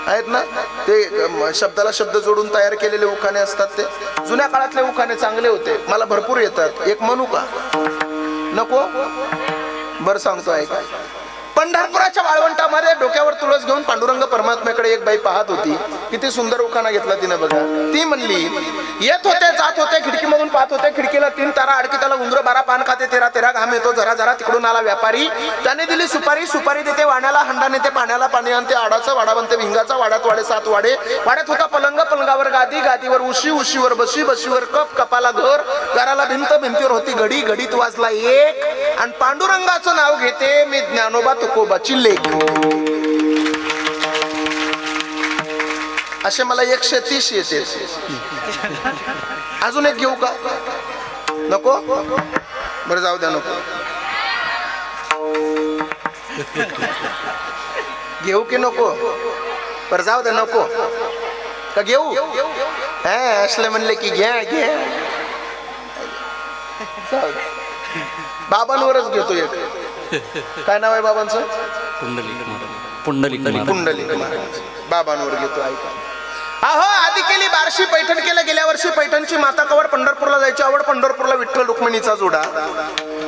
आहेत ना. ते शब्दाला शब्द जोडून तयार केलेले उखाणे असतात. ते जुन्या काळातले उखाणे चांगले होते. मला भरपूर येतात. एक म्हणू का? नको? बरं सांगतो ऐका. पंढरपुराच्या वाळवंटामध्ये डोक्यावर तुळस घेऊन पांडुरंग परमात्म्याकडे एक बाई पाहत होती. किती सुंदर उखाणा घेतला तिनं बघा. ती म्हणली येत होते जात होते खिडकीमधून पाहत होते खिडकीला 3 तारा अडकी त्याला उंदर 12 पान खाते 13 घाम येतो जरा जरा तिकडून आला व्यापारी त्याने दिली सुपारी सुपारी देते वाण्याला हंडा नेते पाण्याला पाणी आणते आडाचा वाडा बनते भिंगाचा वाड्यात वाडे 7 वाडे वाड्यात होता पलंग पलंगावर गादी गादीवर उशी उशीवर बशी बशीवर कप कपाला घर घराला भिंत भिंतीवर होती घडी घडीत वाजला 1 आणि पांडुरंगाचं नाव घेते मी ज्ञानोबा तुकोबाची लेक. असे मला 130 येते. अजून एक घेऊ का? नको? बरं जाऊ द्या नको. घेऊ की नको? बरं जाऊ द्या नको का घेऊ? असले म्हणले की घ्या घ्या. बाबांवरच घेतो एक. काय नाव आहे बाबांचं? पुंडलिक महाराज. बाबांवर घेतो ऐका. अहो आधी केली बारशी पैठण केलं गेल्या वर्षी पैठणची माता कवर पंढरपूरला जायची आवड पंढरपूरला विठ्ठल रुक्मिणीचा जोडा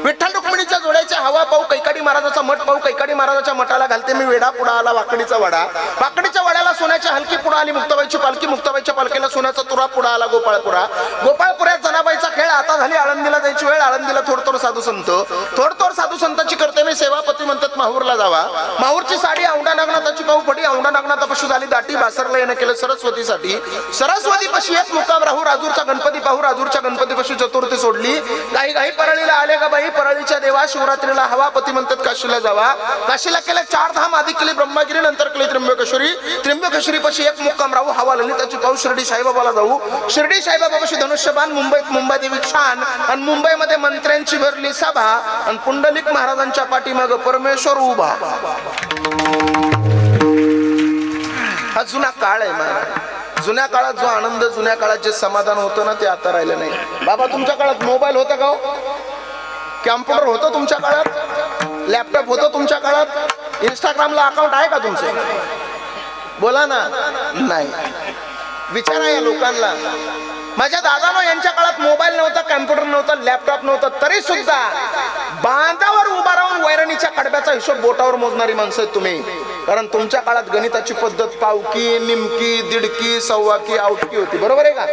विठ्ठल रुक्मिणीच्या जोड्याच्या हवा पाहू कैकाडी महाराजाचा मठ पाहू कैकाडी महाराजाच्या मठाला घालते मी वेडा पुढा आला वाकडीचा वाडा वाकडीच्या वाड्याला सोन्याच्या हलकी पुढा आली मुक्ताबाईची पालखी मुक्ताबाईच्या पालखीला सोन्याचा तुरा पुढा आला गोपाळपुरा गोपाळपुऱ्यात जनाबाईचा खेळ आता झाली आळंदीला जायची वेळ आळंदीला थोडथोड साधू संत थोडथोड साधू संतांची करते मी सेवापती म्हणतात माहूरला जावा माहूरची साडी औंढा नागनाथाची पाहू फडी औंढा नागनाथापाशी झाली दाटी बासरला येणं केलं सरस्वतीसाठी सरस्वती पशी एक मुक्काम राहू राजूरचा गणपती पाहू राजूरच्या गणपती पशी चतुर्थी सोडली काही काही परळीला आले का बाई परळीच्या देवा शिवरात्रीला हवापती म्हणतात काशीला जावा काशीला केले 4 धाम आधी केली ब्रह्मगिरी नंतर केली त्र्यंबकेश्वरी पशी एक मुक्काम राहू हवा ललिताची पाहू शिर्डी साईबाबाला जाऊ शिर्डी साईबाबापाशी धनुष्यबाण मुंबई देवी छान आणि मुंबईमध्ये मंत्र्यांची भरली सभा आणि पुंडलिक महाराजांच्या पाठीमाग परमेश्वर उभा. हा जुना काळ आहे महाराज. जुन्या काळात जो आनंद जुन्या काळात जे समाधान होतं ना ते आता राहिलं नाही. बाबा तुमच्या काळात मोबाईल होता का? कॅम्प्युटर होतं तुमच्या काळात? लॅपटॉप होतं तुमच्या काळात? इंस्टाग्रामला अकाउंट आहे का तुमचं? बोला ना. नाही. विचारा या लोकांना. माझ्या दादानो यांच्या काळात मोबाईल नव्हता कॅम्प्युटर नव्हता लॅपटॉप नव्हता तरी सुद्धा बांधावर उभा राहून वैरणीच्या कडब्याचा हिशोब बोटावर मोजणारी माणसं आहेत तुम्ही. कारण तुमच्या काळात गणिताची पद्धत पावकी निमकी दीडकी सव्वाकी आउटकी होती. बरोबर आहे का?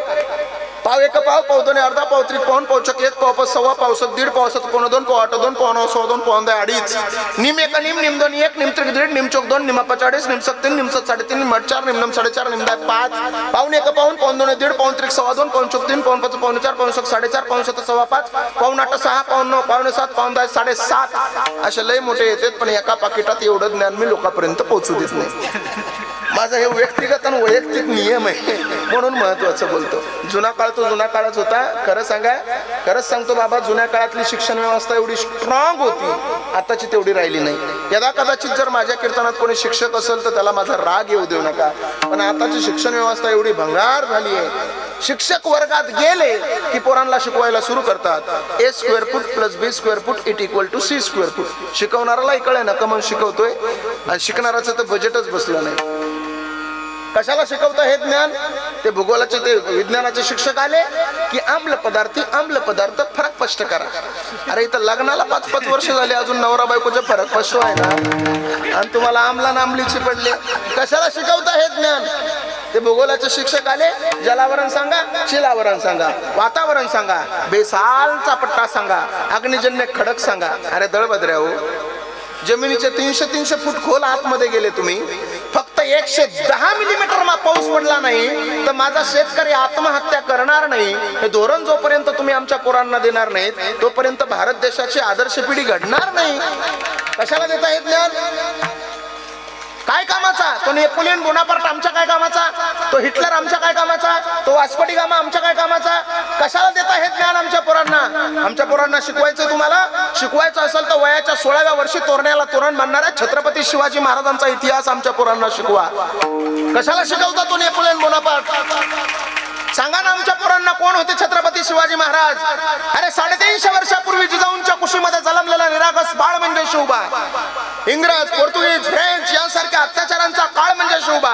पाव एक पाव पाव दोन अर्धा पाव त्रिक पाऊन पावचक एक पाव सव्वा पावसक दीड पावसक पावण दोन पाव आठ दोन पाव 9 सव्वा 2 पाव 2 अडीच निम एक निम निम 2 1 निम त्रिक दीड निम चौक 2 निम 45 निम 3 निम 7.5 निम 8 निम 4.5 निम 5 पाऊन एक पाऊन पाऊन 2 दीड पाऊन त्रिक सव्वा 2 पाऊन चौक 3 पाऊन 5 पाऊन 4 पाऊन 6.5 पाऊन 7 सव्वा 5 पाऊन 8 6 पाऊन 9 पाऊन 7 पाऊन 10 7.5 असे लय मोठे येतात पण एका पाकिटात एवढं ज्ञान मी लोकांपर्यंत पोहोचू देत नाही. माझा हे व्यक्तिगत आणि वैयक्तिक नियम आहे म्हणून महत्वाचं बोलतो. जुना काळ तो जुना काळच होता. खरं सांगा खरंच सांगतो बाबा जुन्या काळातली शिक्षण व्यवस्था एवढी स्ट्रॉंग होती आताची तेवढी राहिली नाही. यदा कदाचित जर माझ्या कीर्तनात कोणी शिक्षक असेल तर त्याला माझा राग येऊ देऊ नका. पण आताची शिक्षण व्यवस्था एवढी भंगार झाली आहे. शिक्षक वर्गात गेले की पोरांना शिकवायला सुरू करतात a square foot plus b square foot it equal to c square foot. शिकवणारालाही कळे ना कमन शिकवतोय आणि शिकणाराचं तर बजेटच बसलं नाही. कशाला शिकवतं हे ज्ञान? ते भूगोलाचे ते विज्ञानाचे शिक्षक आले की आम्ल पदार्थ फरक स्पष्ट करा. अरे इथं लग्नाला 5-5 वर्ष झाली, अजून नवरा बायकोचा फरक पशु आहे ना, आणि तुम्हाला आमला नांबलीची पडले. कशाला शिकवता हे ज्ञान? ते भूगोलाचे शिक्षक आले, जलावरण सांगा, शिलावरण सांगा, वातावरण सांगा, बेसालचा पट्टा सांगा, अग्निजन्य खडक सांगा. अरे दळभद्र्या हो, जमिनीचे 300 फूट खोल आतमध्ये गेले तुम्ही, फक्त 110 मिलीमीटर पाऊस पडला नाही तर माझा शेतकरी आत्महत्या करणार नाही. हे धोरण जोपर्यंत तुम्ही आमच्या पोरांना देणार नाहीत तोपर्यंत भारत देशाची आदर्श पिढी घडणार नाही. कशाला देता येत ज्ञान? काय कामाचा? तो नेपोलियन बोनापार्ट आमच्या काय कामाचा? तो हिटलर आमच्या काय कामाचा? तो वास्को डी गामा आमच्या काय कामाचा? कशाला देता हे ज्ञान आमच्या पोरांना? आमच्या पोरांना शिकवायचं, तुम्हाला शिकवायचं असेल तर वयाच्या 16व्या वर्षी तोरण्याला तोरण बांधणाऱ्या छत्रपती शिवाजी महाराजांचा इतिहास आमच्या पोरांना शिकवा. कशाला शिकवता तो नेपोलियन बोनापार्ट? सांगा ना आमच्या पोरांना कोण होते छत्रपती शिवाजी महाराज? अरे 350 वर्षापूर्वी जिजाऊंच्या कुशीमध्ये जन्मलेला निरागस बाळ म्हणजे शिवबा. इंग्रज, पोर्तुगीज, फ्रेंच यांसारख्या अत्याचारांचा काळ म्हणजे शिवबा.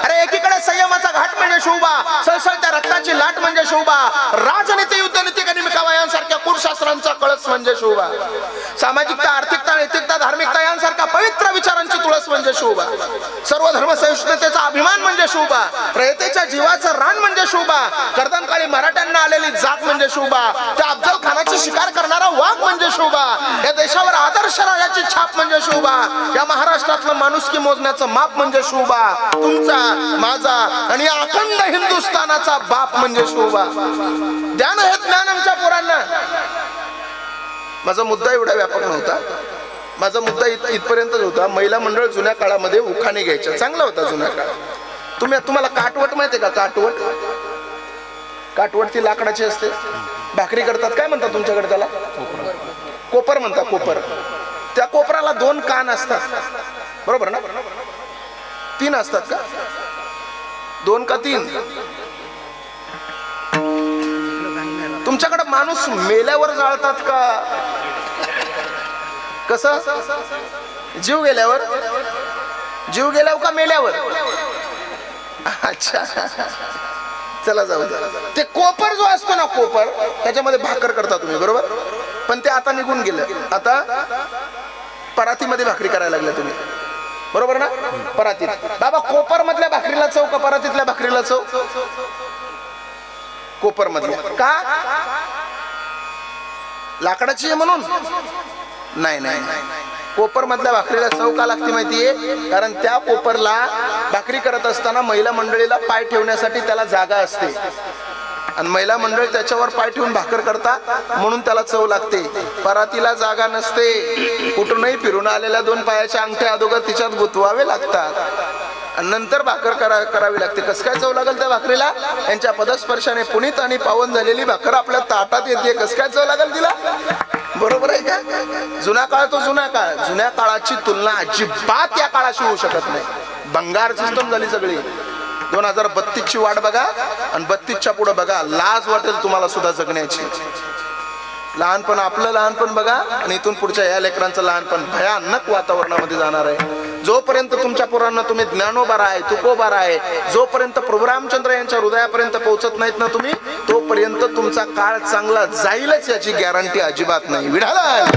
अरे एकीकडे संयमाचा घाट म्हणजे शिवबा, सळसळत्या रक्ताची लाट म्हणजे शिवबा, राजनीती, युद्धनीती, गनिमिकावा यांसारख्या कुळशास्त्रांचा कळस म्हणजे शिवबा, सामाजिकता, आर्थिकता, नैतिकता, धार्मिकता यांसारख्या पवित्र विचारांची तुळस म्हणजे शिवबा, सर्व धर्म सहिष्णुतेचा अभिमान म्हणजे शिवबा, रयतेच्या जीवाचं रान म्हणजे शिवबा, कर्दनकाळी मराठ्यांना आलेली जात म्हणजे शिवबा, त्या अफजल खानाची शिकार करणारा वाघ म्हणजे शिवबा, या देशावर आदर्श राजाची छाप म्हणजे शिवबा, या महाराष्ट्रातलं माणुसकी मोजण्याचं माप म्हणजे शिवबा, तुमचा, माझा आणि अखंड हिंदुस्थानाचा बाप म्हणजे शिवबा. द्या ना हे ज्ञान आमच्या पोरांना. माझा मुद्दा एवढा व्यापक नव्हता. माझा मुद्दा इथपर्यंतच होता. महिला मंडळ जुन्या काळामध्ये उखाणे घ्यायच्या, चांगला होता जुन्या काळ. तुम्हाला काटवट माहितीये का? काटवट, काटवट ती लाकडाची असते, भाकरी करतात. काय म्हणतात तुमच्याकडे त्याला? कोपर म्हणतात, कोपर. त्या कोपराला 2 कान असतात, बरोबर ना? 3 असतात का? 2 का 3? तुमच्याकडे माणूस मेल्यावर जाळतात का कसं? जीव गेल्यावर? जीव गेल्यावर का मेल्यावर? अच्छा, चला जाऊ. ते कोपर जो असतो ना, कोपर, त्याच्यामध्ये भाकर करता तुम्ही, बरोबर? पण ते आता निघून गेलं. आता परातीमध्ये भाकरी करायला लागल्या तुम्ही, बरोबर ना? परातीत. बाबा, कोपर मधल्या भाकरीला चव का परातीतल्या भाकरीला चव? कोपर मधल्या. का? लाकडाची आहे म्हणून? नाही नाही, कोपर मधल्या भाकरीला चव का लागते माहितीये? कारण त्या कोपरला भाकरी करत असताना महिला मंडळीला पाय ठेवण्यासाठी त्याला जागा असते, आणि महिला मंडळ त्याच्यावर पाय ठेवून भाकर करतात म्हणून त्याला चव लागते. परातीला जागा नसते. कुठूनही फिरून आलेल्या 2 पायाच्या अंगठ्या अगोदर तिच्यात गुंतवावे लागतात आणि नंतर भाकर करावी लागते. कसं काय चव लागेल त्या भाकरीला? यांच्या पदस्पर्शाने पुनीत आणि पावन झालेली भाकर आपल्या ताटात येते. कसं काय चव लागेल तिला? बरोबर आहे का? जुना काळ तो जुना काळ. जुन्या काळाची तुलना अजिबात या काळाशी होऊ शकत नाही. भंगार सिस्टम झाली सगळी. 2032 ची वाट बघा आणि 32च्या पुढे बघा, लाज वाटेल तुम्हाला सुद्धा जगण्याची. लहानपण, आपलं लहानपण बघा आणि इथून पुढच्या या लेकरांचं लहानपण भयानक वातावरणामध्ये जाणार आहे. जोपर्यंत तुमच्या पोरांना तुम्ही ज्ञानोबा राय, तुकोबा राय, जोपर्यंत प्रभू रामचंद्र यांच्या हृदयापर्यंत पोहोचत नाहीत ना तुम्ही, तोपर्यंत तुमचा काळ चांगला जाईलच याची गॅरंटी अजिबात नाही. विढाला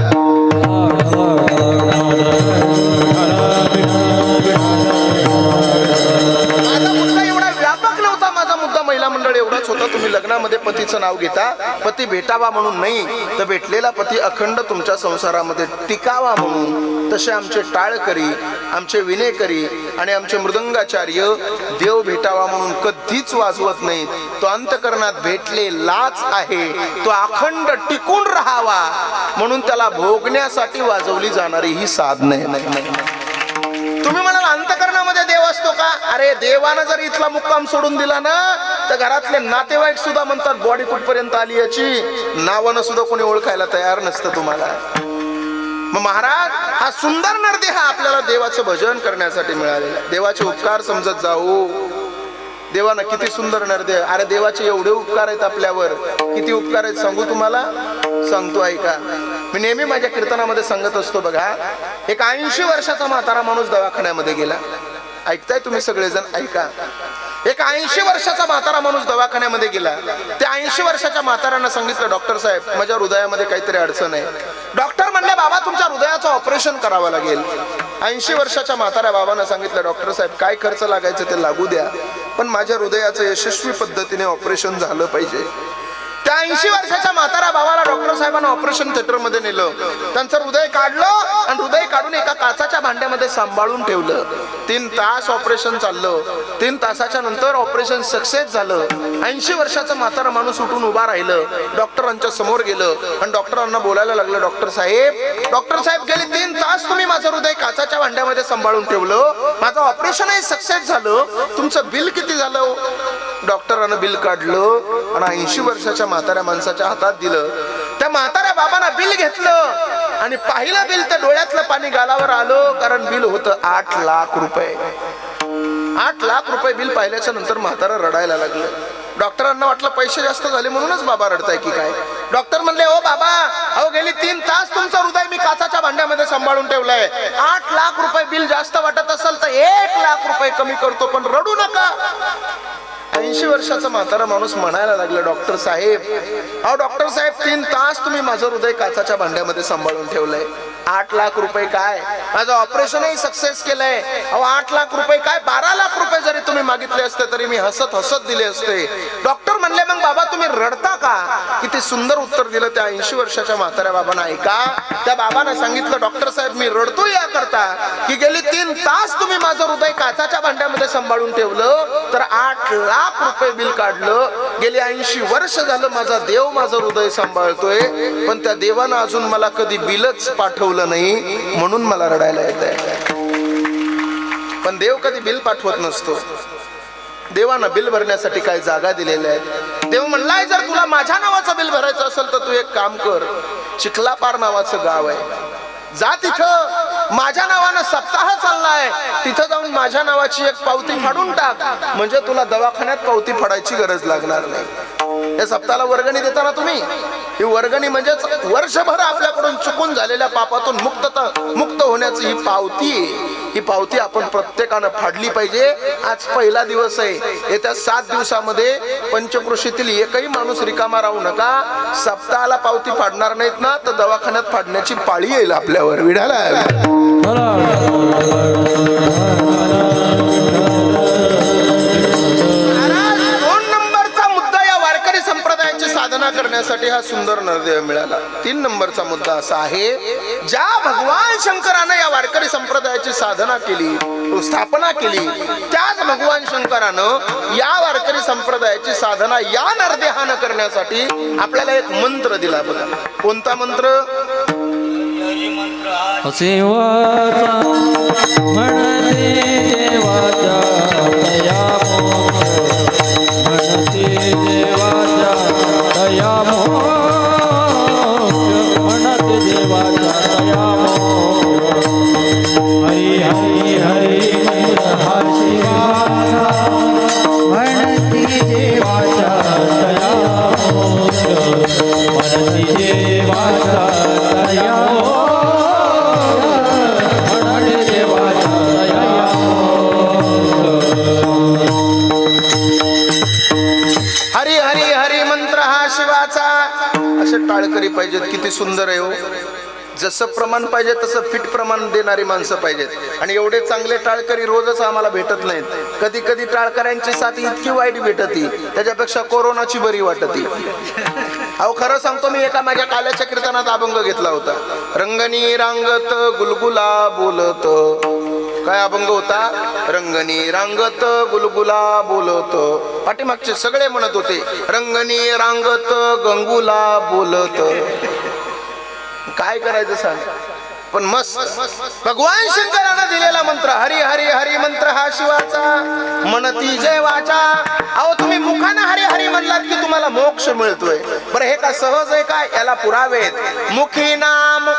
महिला मंडळ एवढाच होता. तुम्ही लग्नामध्ये पतीचं नाव घेता, पती भेटावा म्हणून नाही तर भेटलेला पती अखंड तुमच्या संसारामध्ये टिकावा म्हणून. तसे आमचे टाळकरी, आमचे विनेकरी आणि आमचे मृदंगाचार्य देव भेटावा म्हणून कधीच वाजवत नाहीत. तो अंतकरणात भेटलेलाच आहे, तो अखंड टिकून राहावा म्हणून त्याला भोगण्यासाठी वाजवली जाणारी ही साधने. तुम्ही म्हणाल अंतकरणामध्ये देव असतो का? अरे देवानं जर इथला मुक्काम सोडून दिला ना तर घरातले नातेवाईक सुद्धा म्हणतात बॉडी कुठपर्यंत आली याची, नावानं सुद्धा कोणी ओळखायला तयार नसतं तुम्हाला. मग महाराज, हा सुंदर नरदेह आपल्याला देवाचं भजन करण्यासाठी मिळालेला. देवाचे उपकार समजत जाऊ. देवानं किती सुंदर नरदेह. अरे देवाचे एवढे उपकार आहेत आपल्यावर. किती उपकार आहेत सांगू तुम्हाला? सांगतो, ऐका. मी नेहमी माझ्या कीर्तनामध्ये सांगत असतो बघा. एक 80 वर्षाचा म्हातारा माणूस दवाखान्यामध्ये गेला. ऐकताय तुम्ही सगळेजण? ऐका. एक 80 वर्षाचा म्हातारा माणूस दवाखान्यामध्ये गेला. त्या 80 वर्षाच्या म्हाताऱ्यानं सांगितलं, डॉक्टर साहेब माझ्या हृदयामध्ये काहीतरी अडचण आहे. डॉक्टर म्हणले, बाबा तुमच्या हृदयाचं ऑपरेशन करावं लागेल. 80 वर्षाच्या म्हाताऱ्या बाबांना सांगितलं, डॉक्टर साहेब काय खर्च लागायचं ते लागू द्या, पण माझ्या हृदयाचं यशस्वी पद्धतीने ऑपरेशन झालं पाहिजे. त्या 80 वर्षाच्या म्हातारा बाबाला डॉक्टर साहेबांना ऑपरेशन थिएटर मध्ये नेलं. त्यांचं हृदय काढलं आणि हृदय काढून एका काचाच्या भांड्यामध्ये सांभाळून ठेवलं. 3 तास ऑपरेशन चाललं. 3 तासाच्या नंतर ऑपरेशन सक्सेस झालं. 80 वर्षाचा म्हातारा माणूस उठून उभा राहिलं, डॉक्टरांच्या समोर गेलं आणि डॉक्टरांना बोलायला लागलं, डॉक्टर साहेब गेले 3 तास तुम्ही माझं हृदय काचाच्या भांड्यामध्ये सांभाळून ठेवलं, माझं ऑपरेशनही सक्सेस झालं, तुमचं बिल किती झालं? डॉक्टरांना बिल काढलं आणि 80 वर्षाच्या म्हाताऱ्या माणसाच्या हातात दिलं. त्या म्हाताऱ्या बाबांना बिल घेतलं आणि पाहिलं बिल तर डोळ्यातलं पाणी गालावर आलं, कारण बिल होतं 8 लाख रुपये. 8 लाख रुपये बिल पाहिल्याच्या नंतर म्हातारा रडायला लागलं. डॉक्टरांना वाटलं पैसे जास्त झाले म्हणूनच बाबा रडताय की काय. डॉक्टर म्हणले, ओ बाबा, अहो गेली 3 तास तुमचं हृदय मी काचाच्या भांड्यामध्ये सांभाळून ठेवलंय. 8 लाख रुपये बिल जास्त वाटत असेल तर 1 लाख रुपये कमी करतो, पण रडू नका. 80 वर्षाचा म्हातारा माणूस म्हणायला लागला, डॉक्टर साहेब 3 तास तुम्ही माझं हृदय काचाच्या भांड्यामध्ये सांभाळून ठेवलंय. 8 लाख रुपये काय, माझं ऑपरेशनही सक्सेस केलंय. 8 लाख रुपये काय, 12 लाख रुपये जरी तुम्ही मागितले असते तरी मी हसत हसत दिले असते. डॉक्टर म्हणले, मग बाबा तुम्ही रडता का? किती सुंदर उत्तर दिलं त्या 80 वर्षाच्या म्हाताऱ्या बाबांना. ऐका, त्या बाबांना सांगितलं, डॉक्टर साहेब मी रडतो या करता की गेली 3 तास तुम्ही माझं हृदय काचाच्या भांड्यामध्ये सांभाळून ठेवलं, तर 8 लाख रुपये बिल काढलं. गेली 80 वर्ष झालं माझा देव माझं हृदय सांभाळतोय, पण त्या देवानं अजून मला कधी बिलच पाठवलं नाही, म्हणून मला रडायला येत आहे. पण देव कधी बिल पाठवत नसतो. देवानं बिल भरण्यासाठी काही जागा दिलेल्या आहेत. देव म्हणलाय, जर तुला माझ्या नावाचं बिल भरायचं असेल तर तू एक काम कर, चिखलापार नावाचं गाव आहे, जा तिथं माझ्या नावानं सप्ताह चाललाय, तिथं जाऊन माझ्या नावाची एक पावती फाडून टाक, म्हणजे तुला दवाखान्यात पावती फाडायची गरज लागणार नाही. या सप्ताहाला वर्गणी देताना तुम्ही, ही वर्गणी म्हणजेच वर्षभर आपल्याकडून चुकून झालेल्या पापातून मुक्त होण्याची ही पावती आहे. ही पावती आपण प्रत्येकानं फाडली पाहिजे. आज पहिला दिवस आहे. येत्या 7 दिवसामध्ये पंचक्रोशीतील एकही माणूस रिकामा राहू नका. सप्ताहाला पावती फाडणार नाहीत ना, तर दवाखान्यात फाडण्याची पाळी येईल आपल्यावर. विडाला साधना करण्यासाठी हा सुंदर नरदेव मिळाला. 3 नंबरचा मुद्दा असा आहे, ज्या भगवान शंकरानं या वारकरी संप्रदायाची साधना केली, स्थापना केली, त्याच भगवान शंकरानं या वारकरी संप्रदायाची साधना या नरदेहानं करण्यासाठी आपल्याला एक मंत्र दिला. बघा कोणता मंत्र? सेवाचा म्हणते देवाच्या दया म्हणते देवाच्या दया म्हणते देवाच्या दया हरी हरी हरी हा शिवाचा म्हणते देवाच्या दया म्हणते देवाच्या दया हरी हरी हरी मंत्र हा शिवाचा. असे टाळकरी पाहिजेत. किती सुंदर आहे हो. जसं प्रमाण पाहिजे तसं फिट प्रमाण देणारी माणसं पाहिजेत. आणि एवढे चांगले टाळकरी रोजच आम्हाला भेटत नाहीत. कधी कधी टाळकऱ्यांची साथ इतकी वाईट भेटती, त्याच्यापेक्षा कोरोनाची बरी वाटती. अहो खरं सांगतो, मी एका माझ्या काल्याच्या कीर्तनात अभंग घेतला होता. रंगनी रांगत गुलगुला बोलत. काय अभंग होता? रंगनी रांगत गुलगुला बोलत. पाठीमागचे सगळे म्हणत होते रंगनी रांगत गंगुला बोलत. काय करायचं सांग. पण मस्त भगवान शंकरानं दिलेला मंत्र हरी हरी हरी मंत्र हा शिवाचा म्हणती जय वाचा. अहो तुम्ही मुखानं हरी हरी म्हणलात की तुम्हाला मोक्ष मिळतोय. बरं हे का सहज आहे काय? याला पुरावेत. मुखी नाम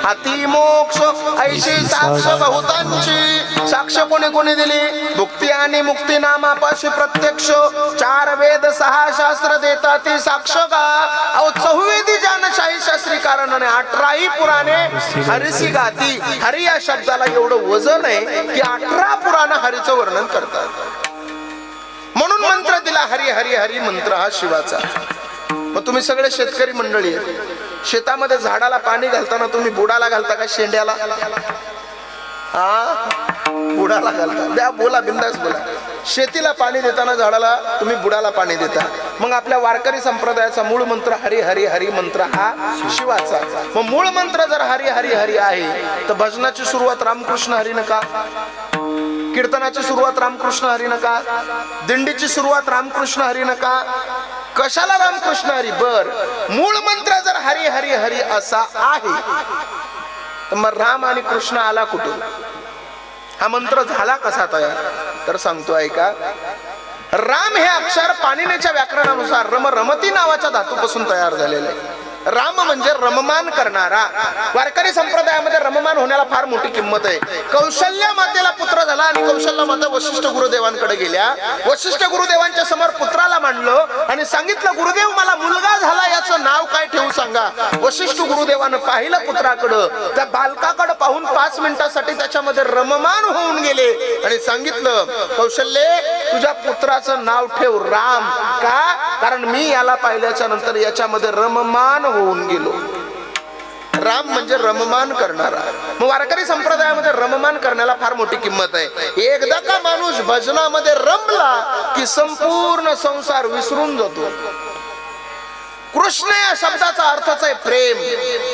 हाती मोक्ष ऐशी साक्ष बहुतांची. साक्ष कोणी कोणी दिली? भुक्ती आणि मुक्ती नामापाशी प्रत्यक्ष. 4 वेद 6 शास्त्र देतात ती साक्ष का. अहो 4 जानशाही शास्त्री कारण आणि 18 पुराणे हरिसी गाती. हरी या शब्दाला एवढं वजन आहे की 18 पुराण हरीचं वर्णन करतात. म्हणून मंत्र दिला हरी हरी हरी मंत्र हा शिवाचा. मग तुम्ही सगळे शेतकरी मंडळी आहे, शेतामध्ये झाडाला पाणी घालताना तुम्ही बुडाला घालता का शेंड्याला? हा, बुडाला घालता. द्या, बोला, बिंदास बोला. शेतीला पाणी देताना झाडाला तुम्ही बुडाला पाणी देता. मग आपल्या वारकरी संप्रदायाचा मूळ मंत्र हरी हरी हरी मंत्र हा शिवाचा. मग मूळ मंत्र जर हरी हरी हरी आहे तर भजनाची सुरुवात रामकृष्ण हरी नका, कीर्तनाची सुरुवात रामकृष्ण हरी नका, दिंडीची सुरुवात रामकृष्ण हरी नका. कशाला रामकृष्ण हरी? बर, मूळ मंत्र जर हरी हरी हरी असा आहे तर मग राम आणि कृष्ण आला कुठून? हा मंत्र झाला कसा तयार? तर सांगतो ऐका. राम हे अक्षर पाणिनीच्या व्याकरणानुसार रमती नावाच्या धातूपासून तयार झालेलं आहे. राम म्हणजे रममान करणारा. वारकरी संप्रदायामध्ये रममान होण्याला फार मोठी किंमत आहे. कौशल्या मातेला पुत्र झाला आणि कौशल्या माता वशिष्ठ गुरुदेवांकडे गेल्या. वशिष्ठ गुरुदेवांच्या समोर पुत्राला मांडलं आणि सांगितलं, गुरुदेव मला मुलगा झाला, याचं नाव काय ठेवू सांगा. वशिष्ठ गुरुदेवानं पाहिलं पुत्राकडं, त्या बालकाकडे पाहून 5 मिनिटासाठी त्याच्यामध्ये रममान होऊन गेले आणि सांगितलं, कौशल्ये तुझ्या पुत्राचं नाव ठेव राम. का? कारण मी याला पाहिल्याच्या नंतर याच्यामध्ये रममान होऊन गेलो. राम म्हणजे रममान करणारा. मग वारकरी संप्रदायामध्ये रममान करण्याला फार मोठी किंमत आहे. एकदा का माणूस भजनामध्ये रमला की संपूर्ण संसार विसरून जातो. कृष्ण या शब्दाचा अर्थच आहे प्रेम.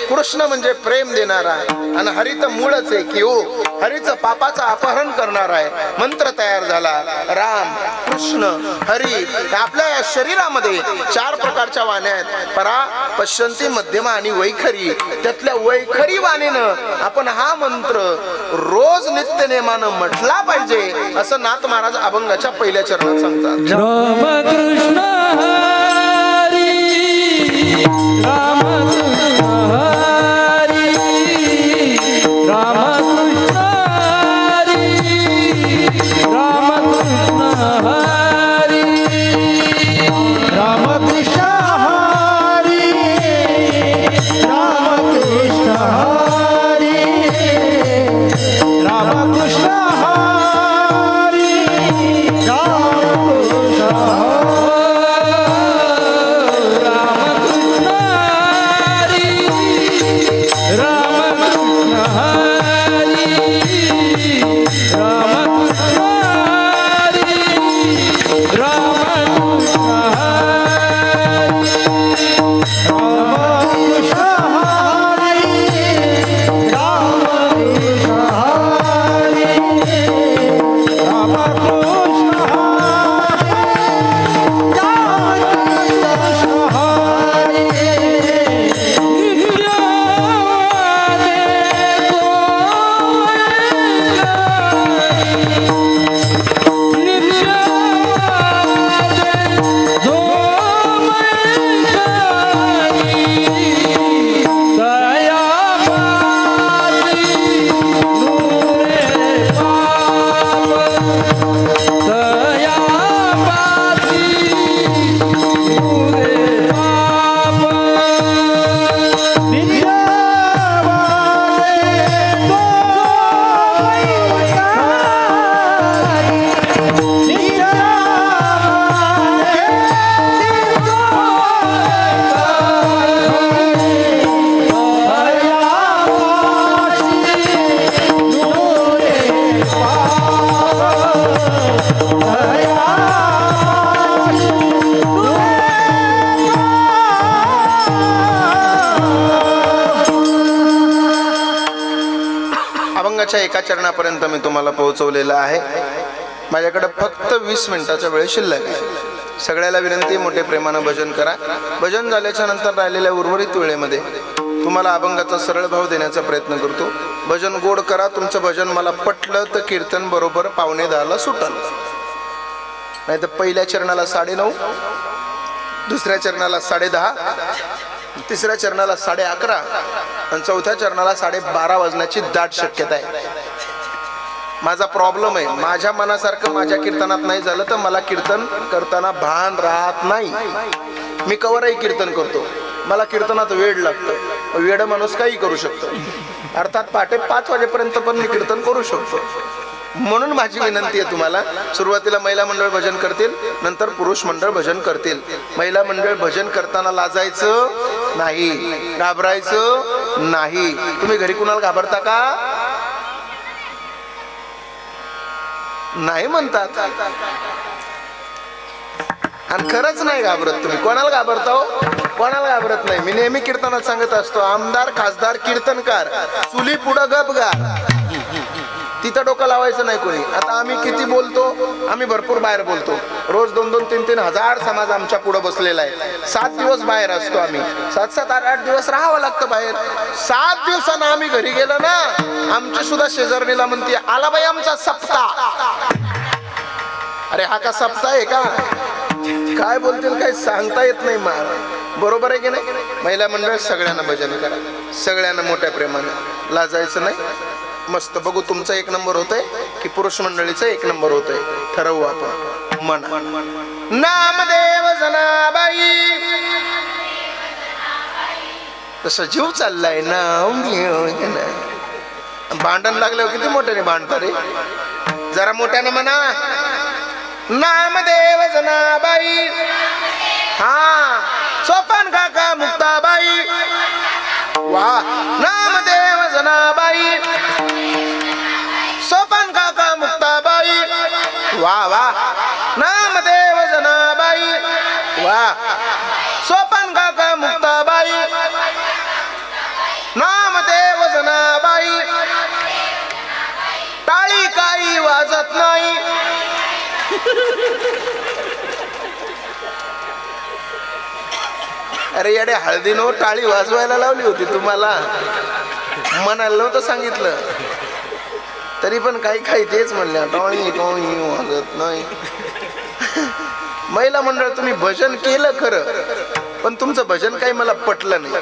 कृष्ण म्हणजे प्रेम देणारा आणि हरी तर मूळच आहे की हो, हरीचं पापाचं अपहरण करणार आहे. मंत्र तयार झाला राम कृष्ण हरी. आपल्या या शरीरामध्ये 4 प्रकारच्या वाण्या आहेत, परा पश्यंती मध्यमा आणि वैखरी. त्यातल्या वैखरी वाणीनं आपण हा मंत्र रोज नित्य नेमानं म्हटला पाहिजे असं नाथ महाराज अभंगाच्या पहिल्या चरणात सांगतात. रामकृष्ण हरी रामकृष्ण हरी रामकृष्ण हरी रामकृष्ण हरी रामकृष्ण हरी रामकृष्ण हरी रामकृष्ण हरी रामकृष्ण अभंगाच्या एका चरणापर्यंत मी तुम्हाला पोहोचवलेलं आहे. माझ्याकडे फक्त 20 मिनिटाचा वेळ शिल्लक आहे. सगळ्याला विनंती, मोठे प्रेमानं भजन करा. भजन झाल्याच्या नंतर राहिलेल्या उर्वरित वेळेमध्ये तुम्हाला अभंगाचा सरळ भाव देण्याचा प्रयत्न करतो. भजन गोड करा. तुमचं भजन मला पटलं तर कीर्तन बरोबर 9:15 सुटल. नाही तर पहिल्या चरणाला 9:30, दुसऱ्या चरणाला 10:30, तिसऱ्या चरणाला 11:30 आणि चौथ्या चरणाला 12:30 वाजण्याची दाट शक्यता आहे. माझा प्रॉब्लेम आहे, माझ्या मनासारखं माझ्या कीर्तनात नाही झालं तर मला कीर्तन करताना भान राहत नाही. मी कवरही कीर्तन करतो, मला कीर्तनात वेळ लागतो. वेड माणूस काही करू शकतो. अर्थात पहाटे 5 वाजेपर्यंत पण मी कीर्तन करू शकतो. म्हणून माझी विनंती आहे तुम्हाला, सुरुवातीला महिला मंडळ भजन करतील, नंतर पुरुष मंडळ भजन करतील. महिला मंडळ भजन करताना लाजायचं नाही, घाबरायचं नाही. तुम्ही घरी कुणाला घाबरता का? नाही म्हणतात. आणि खरंच नाही घाबरत तुम्ही. कोणाला घाबरता हो? कोणाला घाबरत नाही. मी नेहमी कीर्तनात सांगत असतो, आमदार खासदार कीर्तनकार चुली पुढं गपगार, तिथं डोकं लावायचं नाही कोणी. आता आम्ही किती बोलतो, आम्ही भरपूर बाहेर बोलतो. रोज 2-2, 3-3 हजार समाज आमच्या पुढे बसलेला आहे. 7 दिवस बाहेर असतो आम्ही. 7-7, 8-8 दिवस राहावं लागतं बाहेर. 7 दिवसानं आम्ही घरी गेलो ना, आमची सुद्धा शेजारणीला म्हणते, आला बाई आमचा सप्ताह. अरे हा का सप्ताह आहे का? काय बोलतील काही सांगता येत नाही. बरोबर आहे की नाही? महिला मंडळ सगळ्यांना भजन करा, सगळ्यांना मोठ्या प्रेमाने, लाजायचं नाही. मस्त बघू तुमचा 1 नंबर होतोय की पुरुष मंडळीचा 1 नंबर होतोय, ठरवू आपण. म्हणा नामदेव जनाबाई, तसं जीव चाललाय नाम. भांडण लागल्यावर किती मोठ्याने भांडता रे. जरा मोठ्याने म्हणा नामदेव जनाबाई. हा सोपान काका मुक्ताबाई. वा नामदेव जनाबाई, सोपान काका मुक्ताबाई. वा वा नामदेव जनाबाई. वा सोपान काका मुक्ताबाई. नामदेव जनाबाई. टाळी काही वाजत नाही. अरे याडे हळदीनो टाळी वाजवायला लावली होती तुम्हाला, म्हणायला नव्हतं सांगितलं. तरी पण काही काही तेच म्हणल्या, टाळी टाळी वाजत नाही. महिला मंडळ तुम्ही भजन केलं खरं, पण तुमचं भजन काही मला पटलं नाही,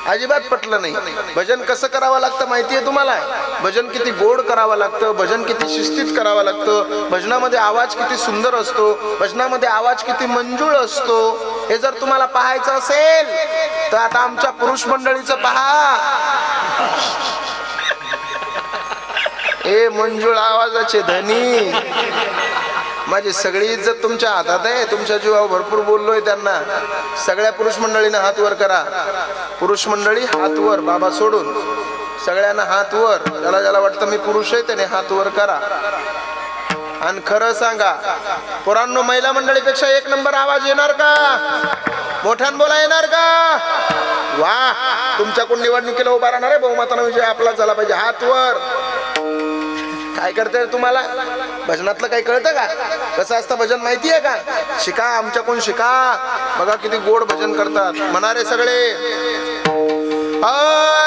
अजिबात पटलं नाही. भजन कसं करावं लागतं माहितीये तुम्हाला? भजन किती गोड करावं लागतं, भजन किती शिस्तीत करावं लागतं, भजनामध्ये आवाज किती सुंदर असतो, भजनामध्ये आवाज किती मंजूळ असतो. हे जर तुम्हाला पाहायचं असेल तर आता आमच्या पुरुष मंडळीचं पहा. ए मंजूळ आवाजाचे धनी, माझी सगळी इज्जत तुमच्या हातात आहे. तुमच्या जीवावर भरपूर बोललोय त्यांना. सगळ्या पुरुष मंडळीने हात वर करा. पुरुष मंडळी हात वर, बाबा सोडून सगळ्यांना हात वर. ज्याला ज्याला वाटतं मी पुरुष आहे त्याने हात वर करा. आणि खरं सांगा पोरांनो, महिला मंडळीपेक्षा 1 नंबर आवाज येणार का? मोठ्यान बोला, येणार का? वा तुमच्याकडून निवडणुकीला उभा राहणार आहे, बहुमताने विजय आपला झाला पाहिजे. हात वर. काय करते तुम्हाला भजनातलं काही कळतं का? कसं असतं भजन माहितीये का? शिका, आमच्याकडून शिका. बघा किती गोड भजन करतात. म्हणारे सगळे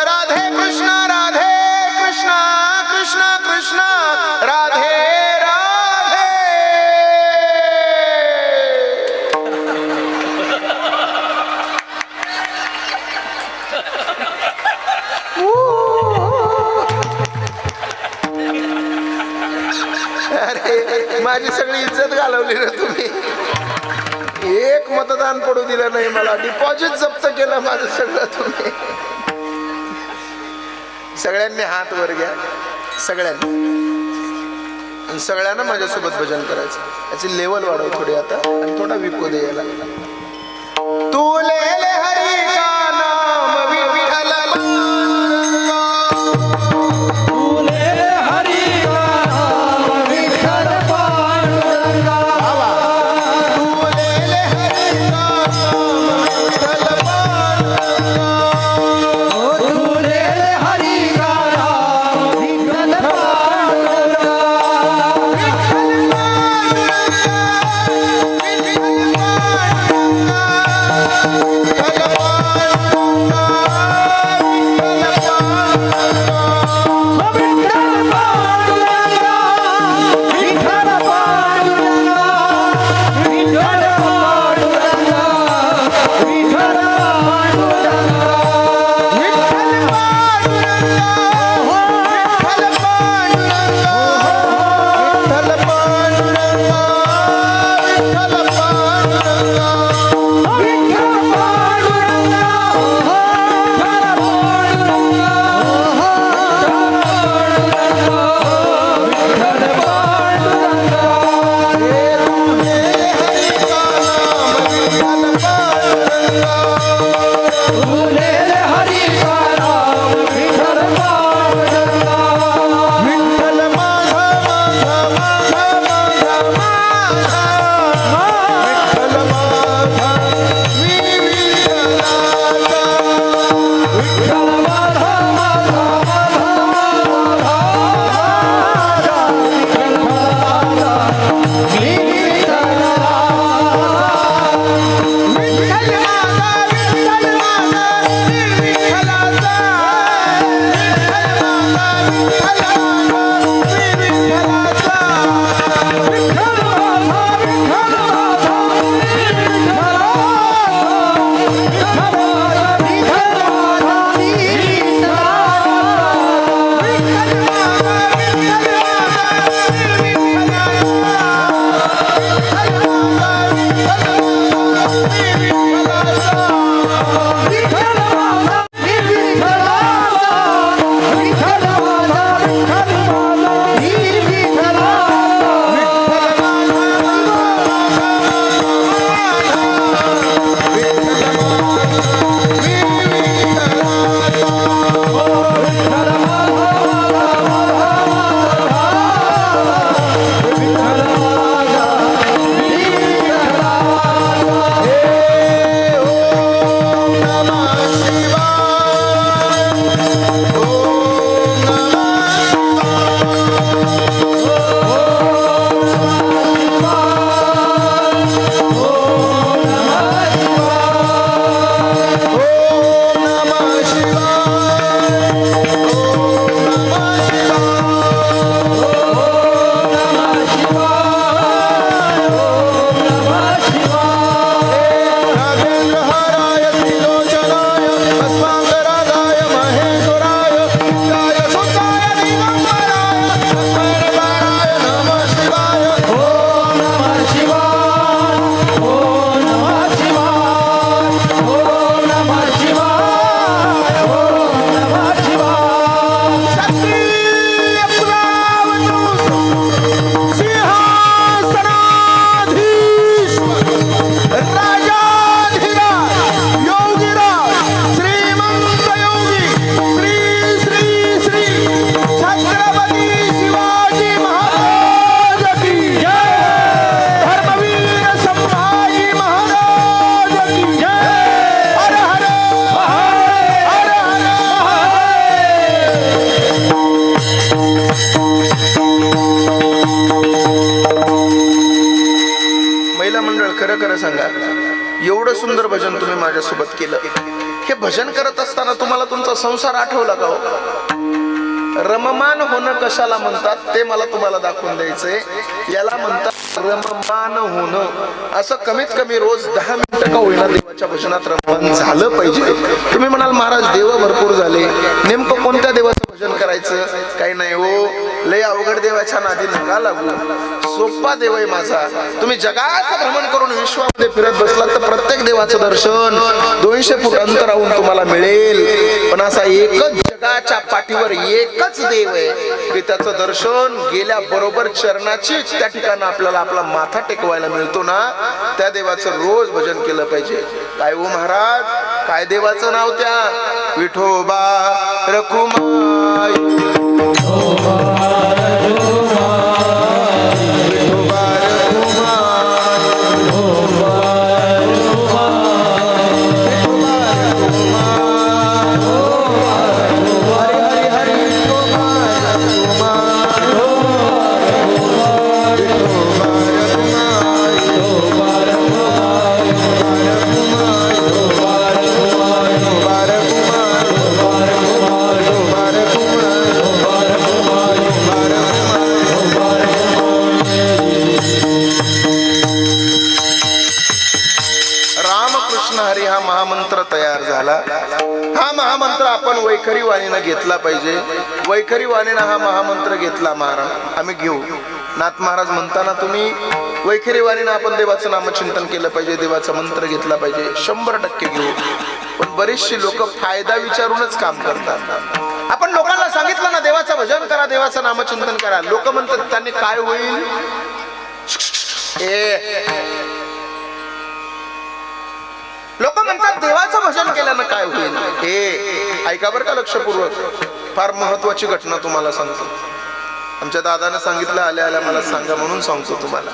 राधे कृष्ण राधे कृष्ण कृष्ण कृष्ण राधे राधे. अरे माझी सगळी इज्जत घालवली रे तुम्ही. 1 मतदान पडू दिलं नाही मला. डिपॉझिट जप्त केलं माझं सगळं तुम्ही. सगळ्यांनी हात वर घ्या, सगळ्यांनी. सगळ्यांना माझ्यासोबत भजन करायचं. याची लेवल वाढव थोडी आता, आणि थोडा विको दे याला. तू ले ले हरी का नाम विठ्ठल Thank you. एवढं सुंदर भजन तुम्ही माझ्यासोबत केलं. हे भजन करत असताना तुम्हाला तुमचा संसार आठवला का हो? रममान होणं कशाला म्हणतात ते मला तुम्हाला दाखवून द्यायचंय. याला म्हणतात रममान होणं. असं कमीत कमी रोज 10 मिनिटं का होईना देवाच्या भजनात रममान झालं पाहिजे. तुम्ही म्हणाल महाराज देव भरपूर झाले, नेमकं कोणत्या देवाचं भजन करायचं? काही नाही हो, लय अवघड देवाच्या नादी नका लागू. सोपा देव आहे माझा. तुम्ही जगाचं भ्रमण करून विश्वामध्ये फिरत बसलात तर प्रत्येक देवाचं दर्शन 200 फूट अंतरावून तुम्हाला मिळेल. पण असा एकच जगाच्या पाठीवर एकच देव आहे की त्याचं दर्शन गेल्या बरोबर चरणाची त्या ठिकाणी आपल्याला आपला माथा टेकवायला मिळतो ना, त्या देवाचं रोज भजन केलं पाहिजे. काय हो महाराज, काय देवाचं नाव त्या? विठोबा रखुमाई, विठोबा तयार झाला. हा महामंत्र आपण वैखरी वाणीनं घेतला पाहिजे. वैखरी वाणीनं हा महामंत्र घेतला महाराज, आम्ही घेऊ. नाथ महाराज म्हणताना तुम्ही वैखरी वाणीनं आपण देवाचं नामचिंतन केलं पाहिजे, देवाचा मंत्र घेतला पाहिजे. 100% घेऊ. पण बरीचशी लोक फायदा विचारूनच काम करतात. आपण लोकांना सांगितलं ना देवाचं भजन करा, देवाचं नामचिंतन करा, लोक म्हणतात त्यांनी काय होईल? लोक म्हणतात देवाचं भजन केल्यानं काय होईल? हे ऐका बरं का लक्षपूर्वक, फार महत्वाची घटना तुम्हाला सांगतो. आमच्या दादाने सांगितलं, आल्या आल्या मला सांगा म्हणून सांगतो तुम्हाला.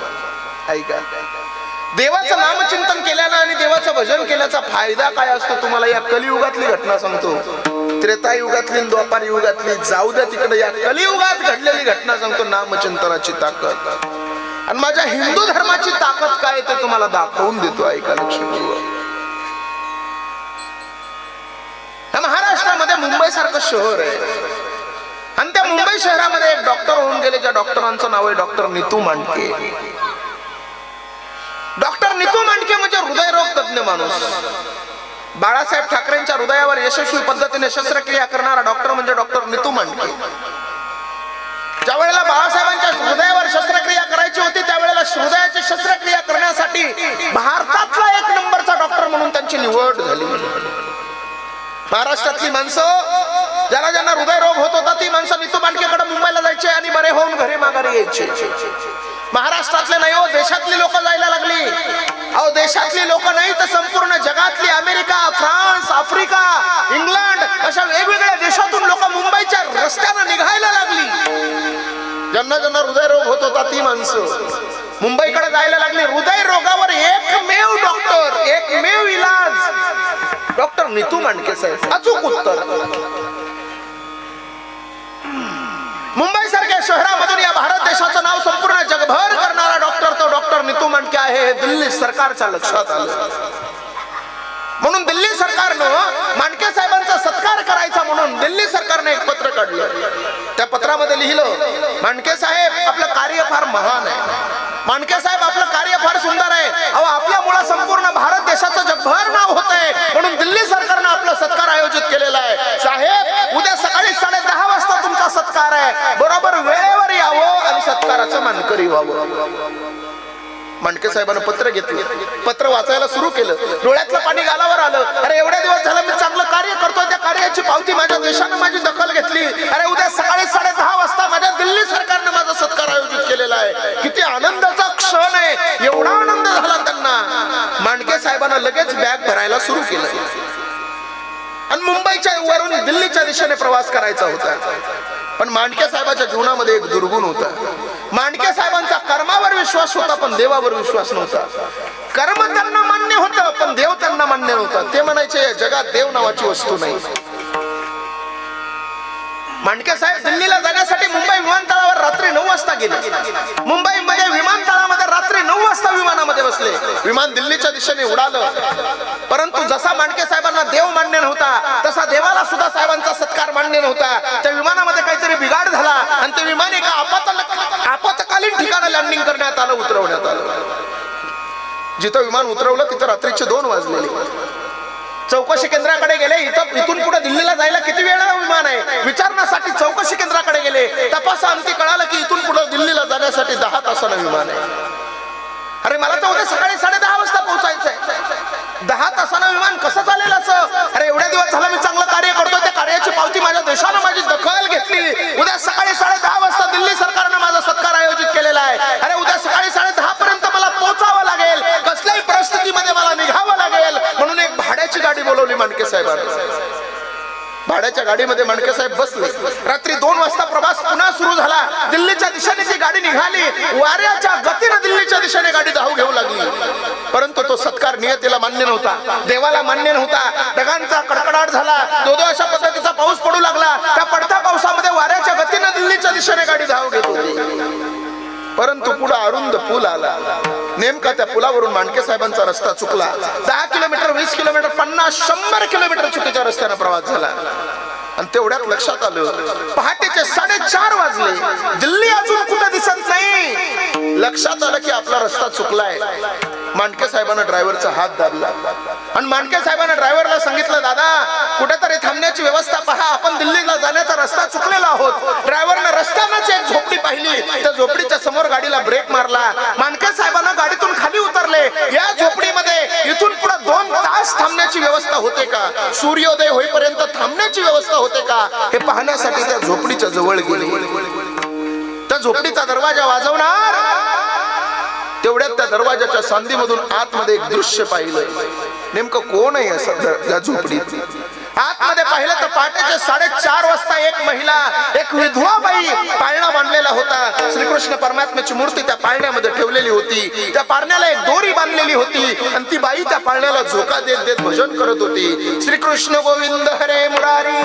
ऐका, देवाचं नामचिंतन केल्यानं आणि देवाचं भजन केल्याचा फायदा काय असतो तुम्हाला या कलियुगातली घटना सांगतो. त्रेतायुगातली, द्वापार युगातली जाऊ द्या तिकडे, या कलियुगात घडलेली घटना सांगतो. नामचिंतनाची ताकद आणि माझ्या हिंदू धर्माची ताकद काय ते तुम्हाला दाखवून देतो. ऐका लक्षपूर्वक. महाराष्ट्रामध्ये मुंबई सारखं शहर आहे आणि त्या मुंबई शहरामध्ये एक डॉक्टर होऊन गेले, ज्या डॉक्टरांचं नाव आहे डॉक्टर नीतू मांडके. डॉक्टर नीतू मांडके म्हणजे हृदयरोग तज्ञ माणूस. बाळासाहेब ठाकरेंच्या हृदयावर यशस्वी पद्धतीने शस्त्रक्रिया करणारा डॉक्टर म्हणजे डॉक्टर नीतू मांडके. ज्या वेळेला बाळासाहेबांच्या हृदयावर शस्त्रक्रिया करायची होती त्यावेळेला हृदयाची शस्त्रक्रिया करण्यासाठी भारतातला 1 नंबरचा डॉक्टर म्हणून त्यांची निवड झाली. महाराष्ट्रातली माणसं ज्याला ज्यांना हृदयरोग होत होता ती माणसं नीतू मांडकेकडे मुंबईला जायचे आणि बरे होऊन घरी माघारी यायचे. महाराष्ट्रातले नाही हो, देशातली लोक जायला लागली. अहो देशातली लोक नाही तर संपूर्ण जगातली, अमेरिका, फ्रान्स, आफ्रिका, इंग्लंड अशा वेगवेगळ्या देशातून लोक मुंबईच्या रस्त्यानं निघायला लागली. ज्यांना ज्यांना हृदयरोग होत होता ती माणसं मुंबईकडे जायला लागली. हृदयरोगावर एकमेव डॉक्टर, एकमेव इलाज डॉक्टर नीतू मांडके साहेब. अचूक उत्तर. मुंबई सारख्या शहरामधून या भारत देशाचं नाव संपूर्ण जगभर करणारा डॉक्टर तो डॉक्टर नीतू मांडके आहे. हे दिल्ली सरकारच्या लक्षात आलं. म्हणून दिल्ली सरकारनं मांडके साहेबांचा सत्कार करायचा म्हणून दिल्ली सरकारने एक पत्र काढलं. त्या पत्रामध्ये लिहिलं, मांडके साहेब आपलं कार्य फार महान आहे, मांडके साहेब आपलं कार्य फार सुंदर आहे. अहो आपल्यामुळे संपूर्ण भारत देशाचं जगभर नाव होत आहे म्हणून दिल्ली सरकारनं आपला सत्कार आयोजित केलेला आहे. साहेब उद्या सकाळी 10:30 वाजता तुमचा सत्कार आहे, बरोबर वेळेवर यावं आणि सत्काराचं मानकरी व्हावं. मांडके साहेबांना पत्र घेतलं, पत्र वाचायला सुरू केलं. डोळ्यातलं पाणी गालावर आलं. अरे एवढ्या दिवस झालं मी चांगलं कार्य करतोय, त्या कार्याची पावती माझ्या देशानं माझी दखल घेतली. अरे उद्या सकाळी 10:30 वाजता माझ्या दिल्ली सरकारनं माझा सत्कार आयोजित केलेला आहे. किती आनंदाचा क्षण आहे. एवढा आनंद झाला त्यांना. मांडके साहेबांना लगेच बॅग भरायला सुरू केलं आणि मुंबईच्या वरून दिल्लीच्या दिशेने प्रवास करायचा होता. पण मांडके साहेबांच्या जीवनामध्ये एक दुर्गुण होता. मांडके साहेबांचा कर्मावर विश्वास होता पण देवावर विश्वास नव्हता. कर्म त्यांना मान्य होतं पण देव त्यांना मान्य नव्हता. ते म्हणायचे या जगात देव नावाची वस्तू नाही. मांडके साहेब दिल्लीला जाण्यासाठी मुंबई विमानतळावर रात्री 9 वाजता गेले. मुंबईमध्ये विमानतळामध्ये रात्री 9 वाजता विमानामध्ये बसले. विमान दिल्लीच्या दिशेने उडालं. परंतु जसा मांडके साहेबांना देव मान्य नव्हता तसा देवाला सुद्धा साहेबांचा सत्कार मान्य नव्हता. त्या विमानामध्ये काहीतरी बिघाड झाला आणि ते विमान एका आपत्कालीन ठिकाणी लँडिंग करण्यात आलं, उतरवण्यात आलं. जिथं विमान उतरवलं तिथं रात्रीचे 2 वाजलेले. चौकशी केंद्राकडे गेले. इथून पुढे दिल्लीला जायला किती वेळा विमान आहे विचारण्यासाठी चौकशी केंद्राकडे गेले. तपासाअंती कळालं की इथून पुढे दिल्लीला जाण्यासाठी 10 तासानं विमान आहे. अरे मला तर उद्या सकाळी 10:30 वाजता पोहोचायचंय. 10 तासानं विमान कसं चालेल असं? अरे एवढ्या दिवस झालं मी चांगलं कार्य करतोय, त्या कार्याची पावती माझ्या देशानं माझी दखल घेतली. उद्या सकाळी 10:30 वाजता दिल्ली सरकारनं माझा सत्कार आयोजित केलेला आहे. अरे उद्या सकाळी 10:30 पर्यंत मला पोहोचावं लागेल, कसल्याही परिस्थितीमध्ये मला निघावं लागेल. म्हणून एक भाड्याची गाडी बोलवली मांडके साहेबांनी. भाड्याच्या गाडीमध्ये मांडके साहेब बसले. रात्री 2 वाजता प्रवास पुन्हा सुरू झाला. दिल्लीच्या दिशेने ती गाडी निघाली. वाऱ्याच्या गतीने दिल्लीच्या दिशेने गाडी धाव घेऊ लागली. परंतु तो सत्कार नियतीला मान्य नव्हता, देवाला मान्य नव्हता. ढगांचा कडकडाट झाला. दो अशा पद्धतीचा पाऊस पडू लागला. त्या पडत्या पावसामध्ये वाऱ्याच्या गतीने दिल्लीच्या दिशेने गाडी धाव घेत होती. परंतु पुढे अरुंद पूल आला. नेमका त्या पुलावरून मांडके साहेबांचा रस्ता चुकला. 10 किलोमीटर, 20 किलोमीटर, 50, 100 किलोमीटर चुकीच्या रस्त्याने प्रवास झाला. आणि तेवढ्यात लक्षात आलं पहाटेचे 4:30 वाजले. दिल्ली अजून कुठे दिसत नाही. लक्षात आलं की आपला रस्ता चुकलाय. मांडके साहेबांना ड्रायव्हरचा हात दाबला आणि मांडके साहेबांना ड्रायव्हरला सांगितलं, दादा कुठेतरी थांबण्याची व्यवस्था पहा, आपण दिल्लीला जाण्याचा रस्ता चुकलेला आहोत. ड्रायव्हरने रस्त्यानंच एक झोपडी पाहिली. त्या झोपडीच्या समोर गाडीला ब्रेक मारला. मांडके साहेबांना गाडीतून खाली उतरले. या झोपडीमध्ये इथून पुढे 2 तास थांबण्याची व्यवस्था होते का, सूर्योदय होईपर्यंत थांबण्याची व्यवस्था होते का, हे पाहण्यासाठी त्या झोपडीच्या जवळ गेले. त्या झोपडीचा दरवाजा वाजवणार तेवढ्यात त्या दरवाजाच्या सांधीमधून आतमध्ये एक दृश्य पाहिलं. नेमकं कोण आहे असं या झोपडीत? आतमध्ये पाहिलं तर पहाटेचे 4:30 वाजता एक महिला, एक विधवा बाई पाळणा बांधलेला होता. श्रीकृष्ण परमात्म्याची मूर्ती त्या पाळण्यामध्ये ठेवलेली होती. त्या पाळण्याला एक दोरी बांधलेली होती आणि ती बाई त्या पाळण्याला झोका देत देत भजन करत होती. श्रीकृष्ण गोविंद हरे मुरारी,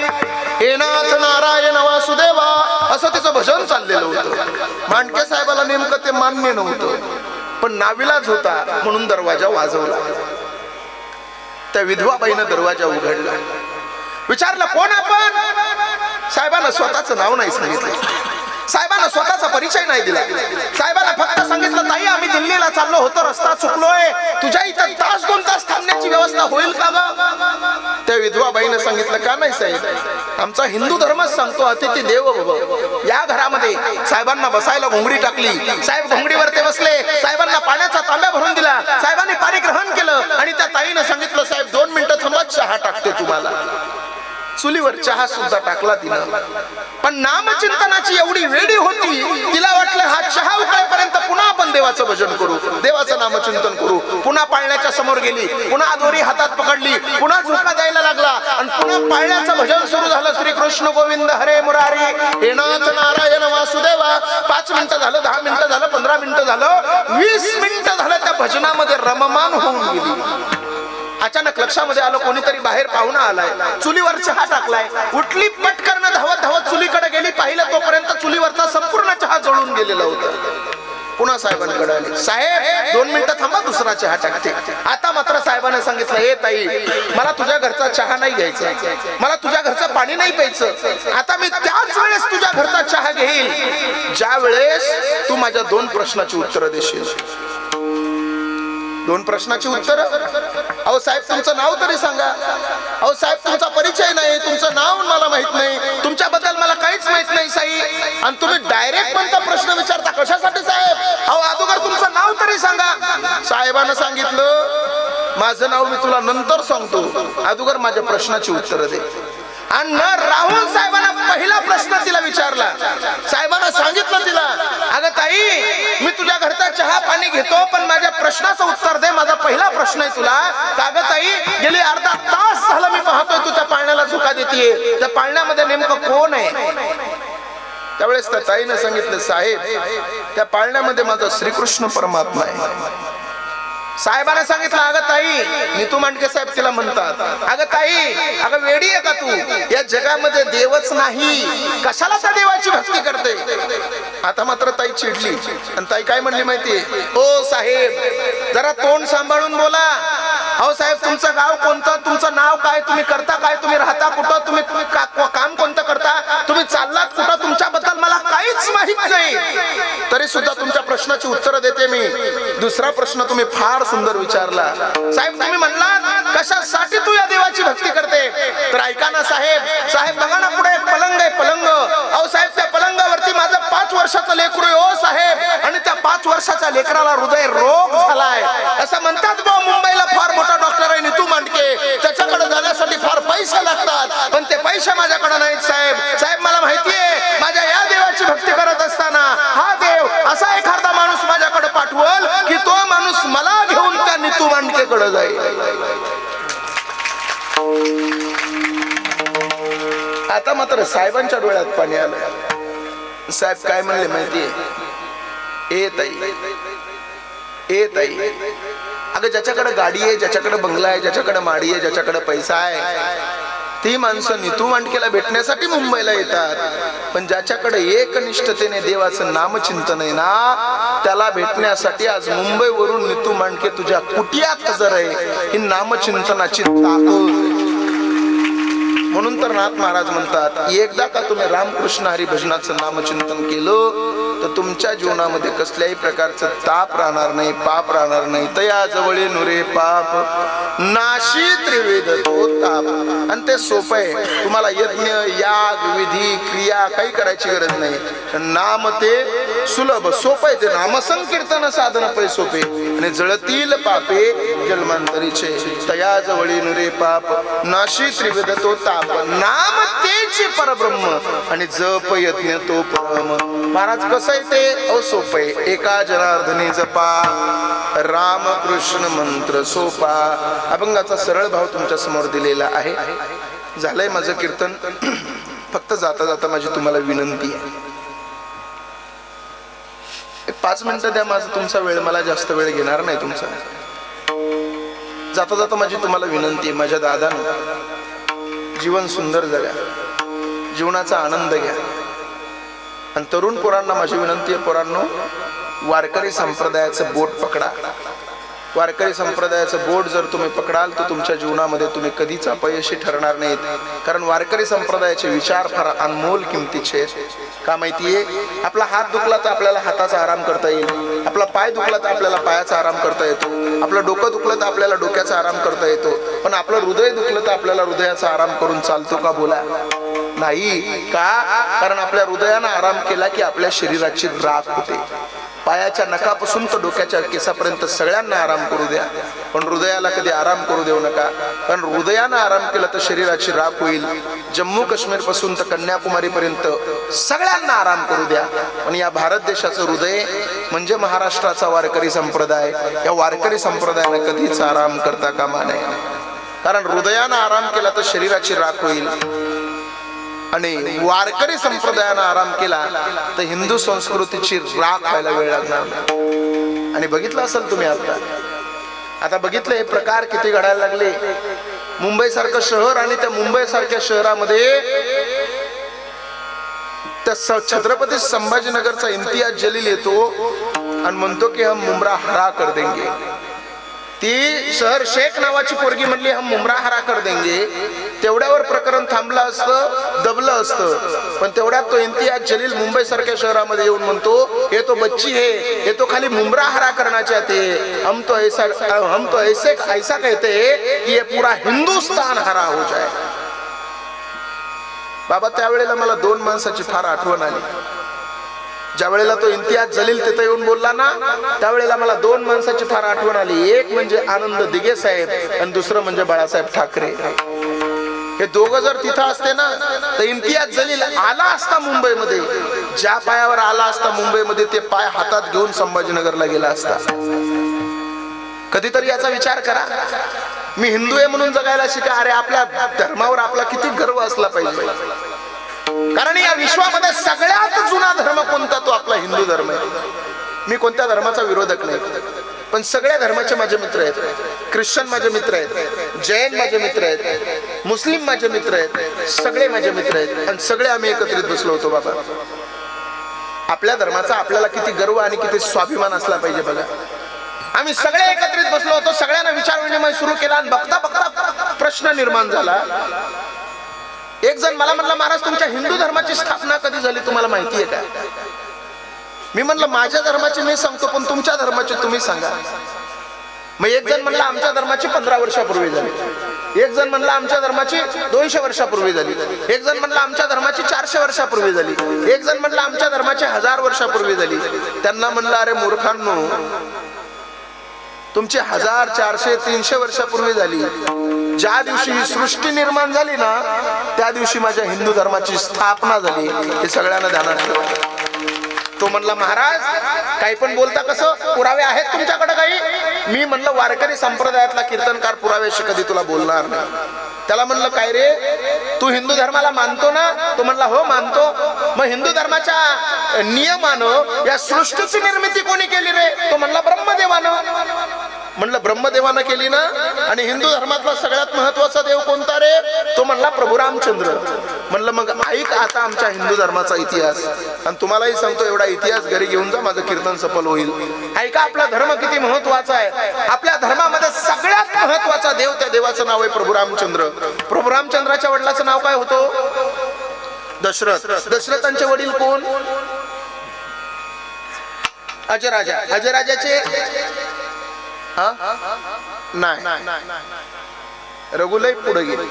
हे नाथ नारायण वासुदेवा, असं तिचं भजन चाललेलं होतं. मांडके साहेबाला नेमकं ते मान्य नव्हतं, पण नाविलाज होता म्हणून दरवाजा वाजवला. त्या विधवा बाईनं दरवाजा उघडला. विचारलं, कोण आपण? साहेबांना स्वतःचं नाव नाही सांगितलं. साहेबांना स्वतःचा परिचय नाही दिला. साहेबांना फक्त सांगितलं, ताई आम्ही दिल्लीला चाललो होतो, रस्ता चुकलोय, तुझ्या इथं 1-2 तास थांबण्याची व्यवस्था होईल का ग? त्या विधवा बाईने सांगितलं, का नाही साहेब, आमचा हिंदू धर्मच सांगतो अतिथी देवो भव. या घरामध्ये साहेबांना बसायला घोंगडी टाकली. साहेब घोंगडीवर ते बसले. साहेबांना पाण्याचा तांब्या भरून दिला. साहेबांनी पाणी ग्रहण केलं आणि त्या ताईनं सांगितलं, साहेब 2 मिनिटं थांबा, चहा टाकते तुम्हाला. चुलीवर चहा सुद्धा टाकला तिनं. पण नामचिंतनाची एवढी वेडी होती, तिला वाटलं हा चहा उकळेपर्यंत पुन्हा आपण देवाचं भजन करू, देवाचं नामचिंतन करू. पुन्हा पाळण्याच्या समोर गेली. पुन्हा दोरी हातात पकडली. पुन्हा झोका द्यायला लागला आणि पुन्हा पाळण्याचं भजन सुरू झालं. श्रीकृष्ण गोविंद हरे मुरारी, हे नाथ नारायण वासुदेवा. 5 मिनिटं झालं, 10 मिनिटं झालं, 15 मिनिटं झालं, 20 मिनिटं झालं. त्या भजनामध्ये रममान होऊन गेली. अचानक लक्षामध्ये आलं, कोणीतरी बाहेर पाहुणा आलाय. चुलीवर चहा टाकलाय. उठली, पटकन धावत धावत चुलीकडे गेली. पाहिलं तोपर्यंत चुलीवरचा संपूर्ण चहा जळून गेलेला होता. पुन्हा साहेबांकडे आले. साहेब 2 मिनिटं थांबा, दुसरा चहा टाकते. आता मात्र साहेबांना सांगितलं, हे ताई मला तुझ्या घरचा चहा नाही घ्यायचा, मला तुझ्या घरचं पाणी नाही प्यायचं. आता मी त्याच वेळेस तुझ्या घरचा चहा घेईल ज्या वेळेस तू माझ्या 2 प्रश्नाची उत्तरं देशील. 2 प्रश्नाची उत्तर? अहो साहेब तुमचं नाव तरी सांगा. अहो साहेब तुमचा परिचय नाही, तुमचं नाव मला माहित नाही, तुमच्याबद्दल मला काहीच माहित नाही साहेब, आणि तुम्ही डायरेक्ट कोणता प्रश्न विचारता, कशासाठी साहेब? अहो अगोदर तुमचं नाव तरी सांगा. साहेबांना सांगितलं, माझं नाव मी तुला नंतर सांगतो, अगोदर माझ्या प्रश्नाची उत्तर दे. आणि न राहुल साहेबांना पहिला प्रश्न तिला विचारला. साहेबांना सांगितलं तिला, अगं ताई मी तुझ्या घरचा चहा पाणी घेतो, पण माझ्या प्रश्नाचं उत्तर दे. माझा पहिला प्रश्न आहे तुला. अगं ताई गेली अर्धा तास झाला मी पाहतोय तू त्या पाळण्याला झोका देतीये, त्या पाळण्यामध्ये नेमकं कोण आहे? त्यावेळेस त्या ताईने सांगितलं, साहेब त्या पाळण्यामध्ये माझा श्रीकृष्ण परमात्मा आहे. साहेबांना सांगितलं, अगं ताई, नीतू मांडके साहेब तिला म्हणतात, अगं ताई, अगं वेडी आहे का तू या जगामध्ये देवच नाही, कशाला त्या देवाची भक्ती करते? आता मात्र ताई चिडली आणि ताई काय म्हणली माहितीये? ओ साहेब जरा तोंड सांभाळून बोला. अहो साहेब तुमचं गाव कोणतं, तुमचं नाव काय, तुम्ही करता काय, तुम्ही राहता कुठं, तुम्ही काम कोणतं करता, तुम्ही चाललात कुठं, तुमच्याबद्दल मला काहीच माहित नाही. तरी सुद्धा तुमच्या प्रश्नाची उत्तर देते मी. दुसरा प्रश्न तुम्ही फार सुंदर विचारला. साहेब तुम्ही म्हणला कशासाठी तू या देवाची भक्ती करते? तर ऐका ना साहेब, साहेब बघा ना पुढे एक पलंग आहे, पलंग. अहो साहेब त्या पलंगावरती माझं 5 वर्षाचं लेकरू आहे ओ साहेब, आणि त्या 5 वर्षाच्या लेकराला हृदय रोग झालाय. असं म्हणतात बा मुंबईला फार मोठा डॉक्टर आहे नीतू मांडके, त्याच्याकडे जाण्यासाठी फार पैसे लागतात, पण ते पैसे माझ्याकडे नाहीत साहेब. साहेब मला माहितीये माझ्या या देवाची भक्ती करत असताना हा देव असा एखादा माणूस माझ्याकडे पाठवल की तो माणूस मला घेऊन त्या नीतू मांडकेकडे जाईल. आता मात्र साहेबांच्या डोळ्यात पाणी आलं. साहेब काय म्हणले माहितीये? ए ताई, अगं ज्याच्याकडे गाडी आहे, ज्याच्याकडे बंगला आहे, ज्याच्याकडे माडी आहे, ज्याच्याकडे पैसा आहे, ती माणसं नीतू मांडकेला भेटण्यासाठी मुंबईला येतात. पण ज्याच्याकडे एकनिष्ठतेने देवाचं नामचिंतन आहे ना, त्याला भेटण्यासाठी आज मुंबईवरून नीतू मांडके तुझ्या कुटियात हजर आहे. ही नामचिंतनाची ताकद. म्हणून तर नाथ महाराज म्हणतात, एकदा का तुम्ही रामकृष्ण हरी भजनाचं नामचिंतन केलं तर तुमच्या जीवनामध्ये कसल्याही प्रकारचं ताप राहणार नाही, पाप राहणार नाही. तया जवळे नुरे पाप नाशी त्रिवेद तो ताप. आणि ते सोपं आहे. तुम्हाला यज्ञ याग विधी क्रिया काही करायची गरज नाही. नाम ते सुलभ सोपं आहे. ते नामसंकीर्तन साधन पै सोपे. आणि जळतील पापे जन्मांतरीचे. तया जवळी नुरे पाप नाशी त्रिवेद तो ताप. नाम तेचे परब्रह्म आणि जप यज्ञ तो परम. महाराज कसं आहे ते? सोपं आहे. एका जनार्दनी जपा राम कृष्ण मंत्र सोपा. अभंगाचा सरळ भाव तुमच्या समोर दिलेला आहे. झालंय माझं कीर्तन. फक्त जाता जाता माझी तुम्हाला विनंती आहे, 5 मिनिटं द्या माझा तुमचा वेळ. मला जास्त वेळ घेणार नाही तुमचा. जाता जाता माझी तुम्हाला विनंती आहे, माझ्या दादांनो जीवन सुंदर जगा, जीवनाचा आनंद घ्या. आणि तरुण पोरांना माझी विनंती आहे, पोरांनो वारकरी संप्रदायाचं बोट पकडा. वारकरी संप्रदायाचं बोट जर तुम्ही पकडाल तर तुमच्या जीवनामध्ये तुम्ही कधीच अपयशी ठरणार नाहीत. कारण वारकरी संप्रदायाचे विचार फार अनमोल किमतीचे आहेत. का माहितीये? आपला हात दुखला तर आपल्याला हाताचा आराम करता येईल, आपला पाय दुखला तर आपल्याला पायाचा आराम करता येतो, आपलं डोकं दुखलं तर आपल्याला डोक्याचा आराम करता येतो. पण आपलं हृदय दुखलं तर आपल्याला हृदयाचा आराम करून चालतो का? बोला नाही का? कारण आपल्या हृदयानं आराम केला की आपल्या शरीराची राख होते. पायाच्या नखापासून तर डोक्याच्या केसापर्यंत सगळ्यांना आराम करू द्या, पण हृदयाला कधी आराम करू देऊ नका. कारण हृदयानं आराम केला तर शरीराची राख होईल. जम्मू काश्मीर पासून तर कन्याकुमारी पर्यंत सगळ्यांना आराम करू द्या. पण या भारत देशाचं हृदय म्हणजे महाराष्ट्राचा वारकरी संप्रदाय. या वारकरी संप्रदायाने कधीच आराम करता कामा नये. कारण हृदयानं आराम केला तर शरीराची राख होईल, आणि वारकरी संप्रदायानं आराम केला तर हिंदू संस्कृतीची राख व्हायला वेळ लागणार. आणि बघितलं असेल तुम्ही आता बघितलं हे प्रकार किती घडायला लागले. मुंबई सारखं शहर आणि त्या मुंबई सारख्या शहरामध्ये त्या छत्रपती संभाजीनगरचा इम्तियाज जलील येतो आणि म्हणतो की हम मुंब्रा हरा कर देंगे. ती शहर शेख नावाची पोरगी म्हणली हम मुंब्रा हरा कर देंगे. तेवढ्यावर प्रकरण थांबलं असतं, दबलं असतं. पण तेवढ्यात तो इम्तियाज जलील मुंबई सारख्या शहरामध्ये येऊन म्हणतो ये तो बच्ची है, ये तो खाली मुंब्रा हरा करना चाहते हैं, हम तो ऐसा कहते हैं कि ये पूरा हिंदुस्तान हरा हो जाए. बाबा त्यावेळेला मला 2 माणसाची फार आठवण आली. ज्या वेळेला तो इम्तियाज जलील तिथे येऊन बोलला ना, त्यावेळेला मला 2 माणसाची फार आठवण आली. एक म्हणजे आनंद दिघे साहेब आणि दुसरं म्हणजे बाळासाहेब ठाकरे. हे दोघं जर तिथं असते ना तर इम्तियाज जलील आला असता मुंबईमध्ये. ज्या पायावर आला असता मुंबईमध्ये ते पाय हातात घेऊन संभाजीनगरला गेला असता. कधीतरी याचा विचार करा. मी हिंदू आहे म्हणून जगायला शिका. अरे आपल्या धर्मावर आपला किती गर्व असला पाहिजे. कारण या विश्वामध्ये सगळ्यात जुना धर्म कोणता? तो आपला हिंदू धर्म आहे. मी कोणत्या धर्माचा विरोधक नाही, पण सगळ्या धर्माचे माझे मित्र आहेत. ख्रिश्चन माझे मित्र आहेत, जैन माझे मित्र आहेत, मुस्लिम माझे मित्र आहेत, सगळे माझे मित्र आहेत आणि सगळे आम्ही एकत्रित बसलो होतो. बाबा, आपल्या धर्माचा आपल्याला किती गर्व आणि किती स्वाभिमान असला पाहिजे बघा. आम्ही सगळे एकत्रित बसलो होतो, सगळ्यांना विचार विनिमय सुरू केला आणि बघता बघता प्रश्न निर्माण झाला. एक जण मला म्हणला, महाराज तुमच्या हिंदू धर्माची स्थापना कधी झाली तुम्हाला माहिती आहे का? मी म्हणलं माझ्या धर्माची मी सांगतो, पण तुमच्या धर्माची तुम्ही सांगा. मग एक जण म्हणला आमच्या धर्माची 15 वर्षापूर्वी झाली, एक जण म्हणला आमच्या धर्माची 200 वर्षापूर्वी झाली, एक जण म्हणला आमच्या धर्माची 400 वर्षापूर्वी झाली, एक जण म्हणला आमच्या धर्माची 1000 वर्षापूर्वी झाली. त्यांना म्हणलं, अरे मूर्खांनो, तुमची 1000, 400, 300 वर्षापूर्वी झाली. ज्या दिवशी ही सृष्टी निर्माण झाली ना, त्या दिवशी माझ्या हिंदू धर्माची स्थापना झाली. हे सगळ्यांना ध्यानात ठेवा. तो म्हणला, महाराज काही पण बोलता, कसं पुरावे आहेत तुमच्याकडे काही? मी म्हणलं, वारकरी संप्रदायातला कीर्तनकार पुराव्याशी कधी तुला बोलणार नाही. त्याला म्हणलं, काय रे, तू हिंदू धर्माला मानतो ना? तो म्हणला, हो मानतो. मग हिंदू धर्माच्या नियमानं या सृष्टीची निर्मिती कोणी केली रे? तो म्हणला, ब्रह्मदेवानं. म्हणलं, ब्रह्मदेवानं केली ना? आणि हिंदू धर्मातला सगळ्यात महत्वाचा देव कोणता रे? तो म्हणला, प्रभू रामचंद्र. म्हणलं, मग ऐक आता आमच्या हिंदू धर्माचा इतिहास, आणि तुम्हालाही सांगतो, एवढा इतिहास घरी घेऊन जा, माझं कीर्तन सफल होईल. ऐका आपला धर्म किती महत्वाचा आहे. आपल्या धर्मामध्ये सगळ्यात महत्वाचा देव, त्या देवाचं नाव आहे प्रभू रामचंद्र. प्रभू रामचंद्राच्या वडिलाचं नाव काय होतं? दशरथ. दशरथांचे वडील कोण? अजराजा. अजराजाचे नाही, रघुलय पुढे गेले.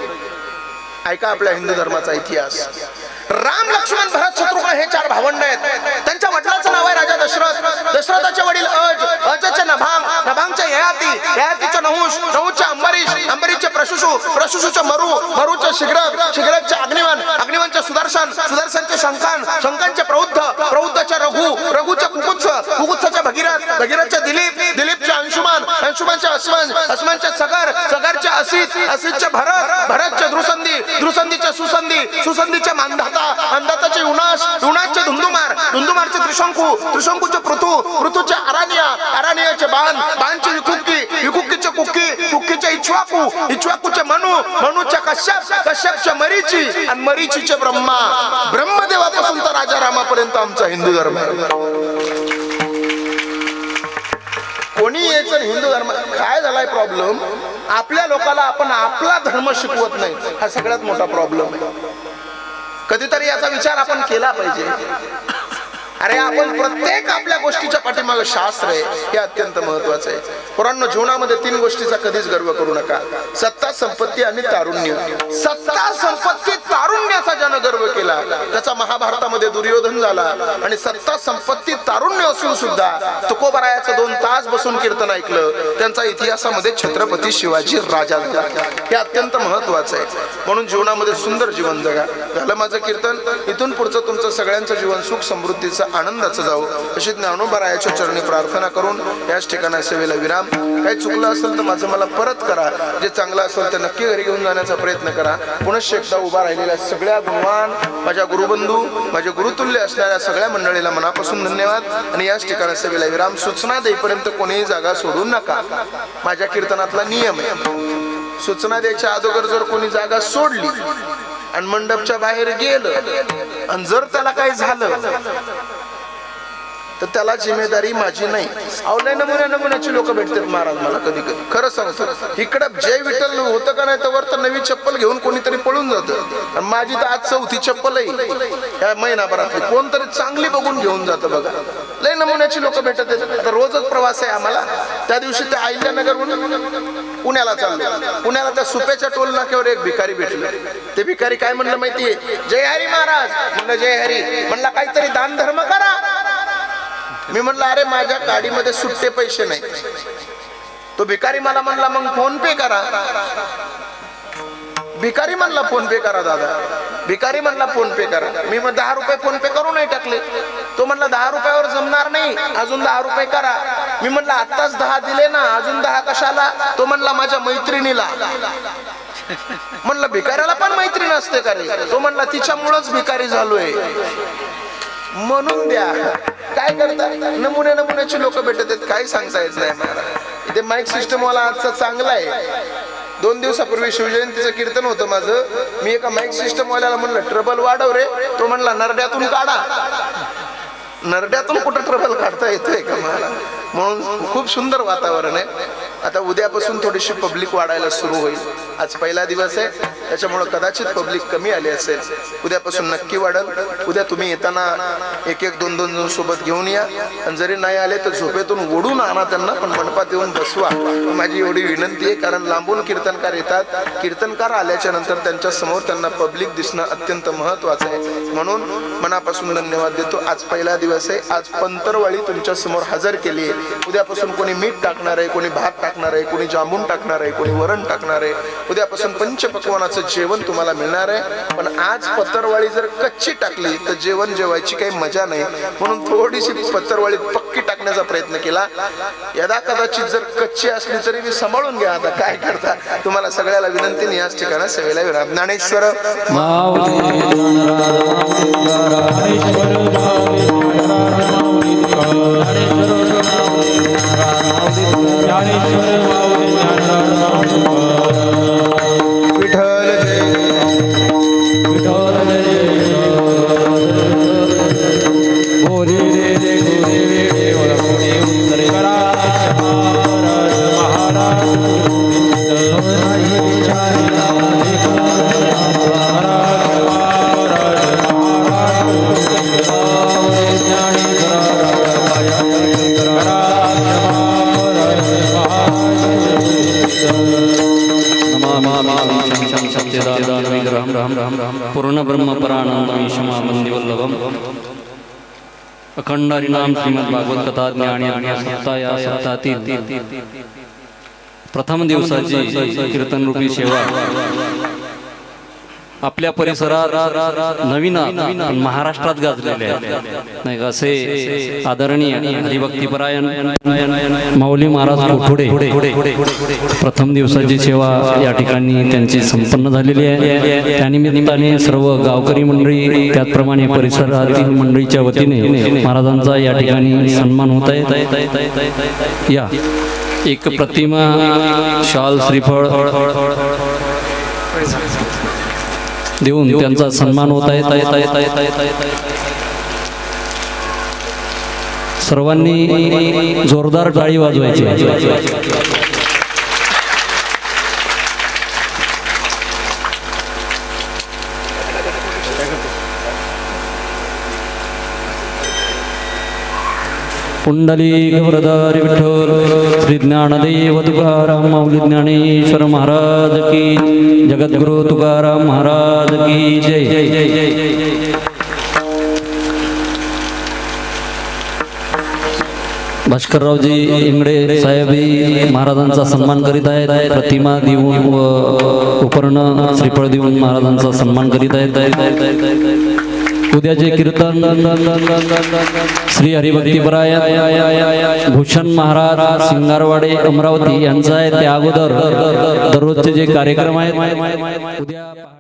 ऐका आपल्या हिंदू धर्माचा इतिहास. राम, लक्ष्मण, भरत, शत्रुघ्न हे 4 भावंड आहेत. त्यांच्या वडिलांचं नाव आहे राजा दशरथ. दशरथाचे वडील अज, अजचे नभांग, नभांगचे ययाती, ययातीचे नहुष, नहुषचे अंबरीश, अंबरीशचे प्रशुषु, प्रशुषुचे मरु, मरुचे शिग्रग, शिग्रगचे अग्निवन, अग्निवनचे सुदर्शन, सुदर्शनचे शंकान, शंकांचे प्रौद्ध, प्रौद्धचे रघु, रघुचे कुकुत्स, कुकुत्सचे भगीरथ, भगीरथचे दिलीप, दिलीपचे अंशुमान, अंशुमानचे अस्मन, अस्मनचे सगर, सगरचे असित, असितचे भरत, भरतचे द्रुसंधी, द्रुसंधीचे सुसंधी, सुसंधीचे मानधाता, मानधाताचे युनाश, युनाशचे धुंदुमार, धुंदुमारचे त्रिशंकू, त्रिशंकूचे पृथु, पृथुचे अरानिया, अरानियाचे बाण, बाणचे विकुक्की, विकुक्कीचे कुक्की, कुक्कीचे इक्ष्वाकू, इक्ष्वाकूचे मनु, मनुचे कश्यप, कश्यपचे मरीची आणि मरीचीचे ब्रह्मा. ब्रह्मदेवापासून तर राजा रामापर्यंत आमचा हिंदू धर्म आहे. कोणी यायचं हिंदू धर्म. काय झालाय प्रॉब्लेम? आपल्या लोकांना आपण आपला धर्म शिकवत नाही, हा सगळ्यात मोठा प्रॉब्लेम आहे. कधीतरी याचा विचार आपण केला पाहिजे. अरे आपण प्रत्येक आपल्या गोष्टीच्या पाठीमागे शास्त्र आहे, हे अत्यंत महत्वाचं आहे. पुराण जीवनामध्ये 3 गोष्टीचा कधीच गर्व करू नका: सत्ता, संपत्ती आणि तारुण्य. सत्ता, संपत्ती, तारुण्याचा ज्यानं गर्व केला त्याचा महाभारतामध्ये दुर्योधन झाला. आणि सत्ता, संपत्ती, तारुण्य असून सुद्धा तुकोबारायाचं 2 तास बसून कीर्तन ऐकलं, त्यांचा इतिहासामध्ये छत्रपती शिवाजी राजा झाला. हे अत्यंत महत्वाचं आहे. म्हणून जीवनामध्ये सुंदर जीवन जगा. झालं माझं कीर्तन. इथून पुढचं तुमचं सगळ्यांचं जीवन सुख समृद्धीचं आनंदाचं जाऊ अशी ज्ञानोबारायाच्या चरणी प्रार्थना करून याच ठिकाणी सेवेला विराम. काही चुकलं असेल तर माझं मला परत करा. जे चांगलं असेल तर नक्की घरी घेऊन जाण्याचा प्रयत्न करा. पुनश्च एकदा उभा राहिलेल्या सगळ्या गुणवान माझ्या गुरुबंधू, माझे गुरुतुल्य असणाऱ्या सगळ्या मंडळीला मनापासून धन्यवाद. आणि याच ठिकाणी सेवेला विराम. सूचना देईपर्यंत कोणीही जागा सोडू नका. माझ्या कीर्तनातला नियम आहे. सूचना द्यायच्या अगोदर जर कोणी जागा सोडली आणि मंडपच्या बाहेर गेलं आणि जर त्याला काही झालं तर त्याला जिम्मेदारी माझी नाही. अवलय नमुन्याची लोक भेटतात महाराज मला कधी कधी. खरं सांगतो, इकडं जय विठ्ठल होतं का नाही तर नवी चप्पल घेऊन कोणीतरी पळून जातं. आणि माझी तर आज 4थी चप्पल आहे या महिनाभरातली. कोणतरी चांगली बघून घेऊन जातं बघा. लय नमुन्याची लोक भेटत आहेत. आता रोजच प्रवास आहे आम्हाला. त्या दिवशी त्या अहिल्यानगरहून पुण्याला चाललो. पुण्याला त्या सुप्याच्या टोल नाक्यावर एक भिकारी भेटले. ते भिकारी काय म्हणलं माहितीये? जय हरी महाराज. म्हणलं जय हरी. म्हणला काहीतरी दान धर्म करा. मी म्हणलं अरे माझ्या गाडीमध्ये सुट्टे पैसे नाही. तो भिकारी मला म्हणला मग फोन पे करा. भिकारी म्हणला फोन पे करा दादा. भिकारी म्हणला फोन पे करा. मी मग 10 रुपये फोन पे करू नाही टाकले. तो म्हणला 10 रुपयावर जमणार नाही, अजून 10 रुपये करा. मी म्हणलं आत्ताच 10 दिले ना, अजून 10 कशाला? तो म्हणला माझ्या मैत्रिणीला. म्हणलं भिकाऱ्याला पण मैत्रीण असते का रे? तो म्हणला तिच्यामुळेच भिकारी झालोय. म्हणून द्या. काय करता, नमुन्याची लोक भेटत आहेत, काही सांगता येत नाही महाराज. इथे माईक सिस्टम वाला आजचा चांगला आहे. 2 दिवसापूर्वी शिवजयंतीचं कीर्तन होतं माझं. मी एका माईक सिस्टम वाल्याला म्हणलं ट्रबल वाढव रे. तो म्हणला नरड्यातून काढा. नरड्यातून कुठं ट्रबल काढता येतोय का मला? म्हणून खूप सुंदर वातावरण आहे. आता उद्यापासून थोडीशी पब्लिक वाढायला सुरू होईल. आज पहिला दिवस आहे, त्याच्यामुळे कदाचित पब्लिक कमी आली असेल. उद्यापासून नक्की वाढेल. उद्या तुम्ही येताना 1-1, 2-2 जण सोबत घेऊन या. आणि जरी नाही आले तर झोपेतून ओढून आणा त्यांना, पण मंडपात येऊन बसवा. माझी एवढी विनंती आहे, कारण लांबून कीर्तनकार येतात. कीर्तनकार आल्याच्या नंतर त्यांच्या समोर त्यांना पब्लिक दिसणं अत्यंत महत्वाचं आहे. म्हणून मनापासून धन्यवाद देतो. आज पहिला दिवस आहे. आज पंतरवाळी तुमच्या समोर हजर केली आहे. उद्यापासून कोणी मीठ टाकणार आहे, कोणी भात टाकणार आहे, कोणी जांभून टाकणार आहे, कोणी वरण टाकणार आहे. उद्यापासून पंचपक्वानाचं जेवण तुम्हाला मिळणार आहे. पण आज पत्तरवाळी जर कच्ची टाकली तर जेवण जेवायची काही मजा नाही. म्हणून थोडीशी पत्तरवाळी पक्की टाकण्याचा प्रयत्न केला. यदा कदाचित जर कच्ची असली तरी मी सांभाळून घ्या. आता काय करता, तुम्हाला सगळ्याला विनंती. याच ठिकाणी सेवेला विराम. ज्ञानेश्वर विठ्ठल पूर्ण ब्रह्म परानंदम क्षमा वल्लभम अखंड हरिनाम श्रीमद भागवत कथा ज्ञान सप्ताह या सप्ताहातील प्रथम दिवसाची कीर्तन रूपी सेवा आपल्या परिसरात नवीन महाराष्ट्रात गाजलेले आहेत नाही का. असे आदरणीय हरिभक्तीपरायण माऊली महाराज कोठुडे प्रथम दिवसाची सेवा या ठिकाणी त्यांची संपन्न झालेली आहे. त्यानिमित्ताने सर्व गावकरी मंडळी त्याचप्रमाणे परिसरातील मंडळीच्या वतीने महाराजांचा या ठिकाणी सन्मान होत आहे. या एक प्रतिमा, शाल, श्रीफळ देऊन त्यांचा सन्मान होत आहे. सर्वांनी जोरदार टाळी वाजवायची. पुंडलिक वरदारी विठ्ठल श्री ज्ञानदेव तुकाराम माऊली ज्ञानेश्वर महाराज की, जगद्गुरु तुकाराम महाराज की जय. भास्कररावजी इंगडे साहेब महाराजांचा सन्मान करीत आहेत. प्रतिमा देऊन व उपकरण श्रीफळ देऊन महाराजांचा सन्मान करीत आहेत. उद्याचे कीर्तन श्री हरिभक्तीपरायण भूषण महाराज सिंगारवाडे अमरावती यांचा आहे. त्या अगोदर दररोजचे जे कार्यक्रम आहेत उद्या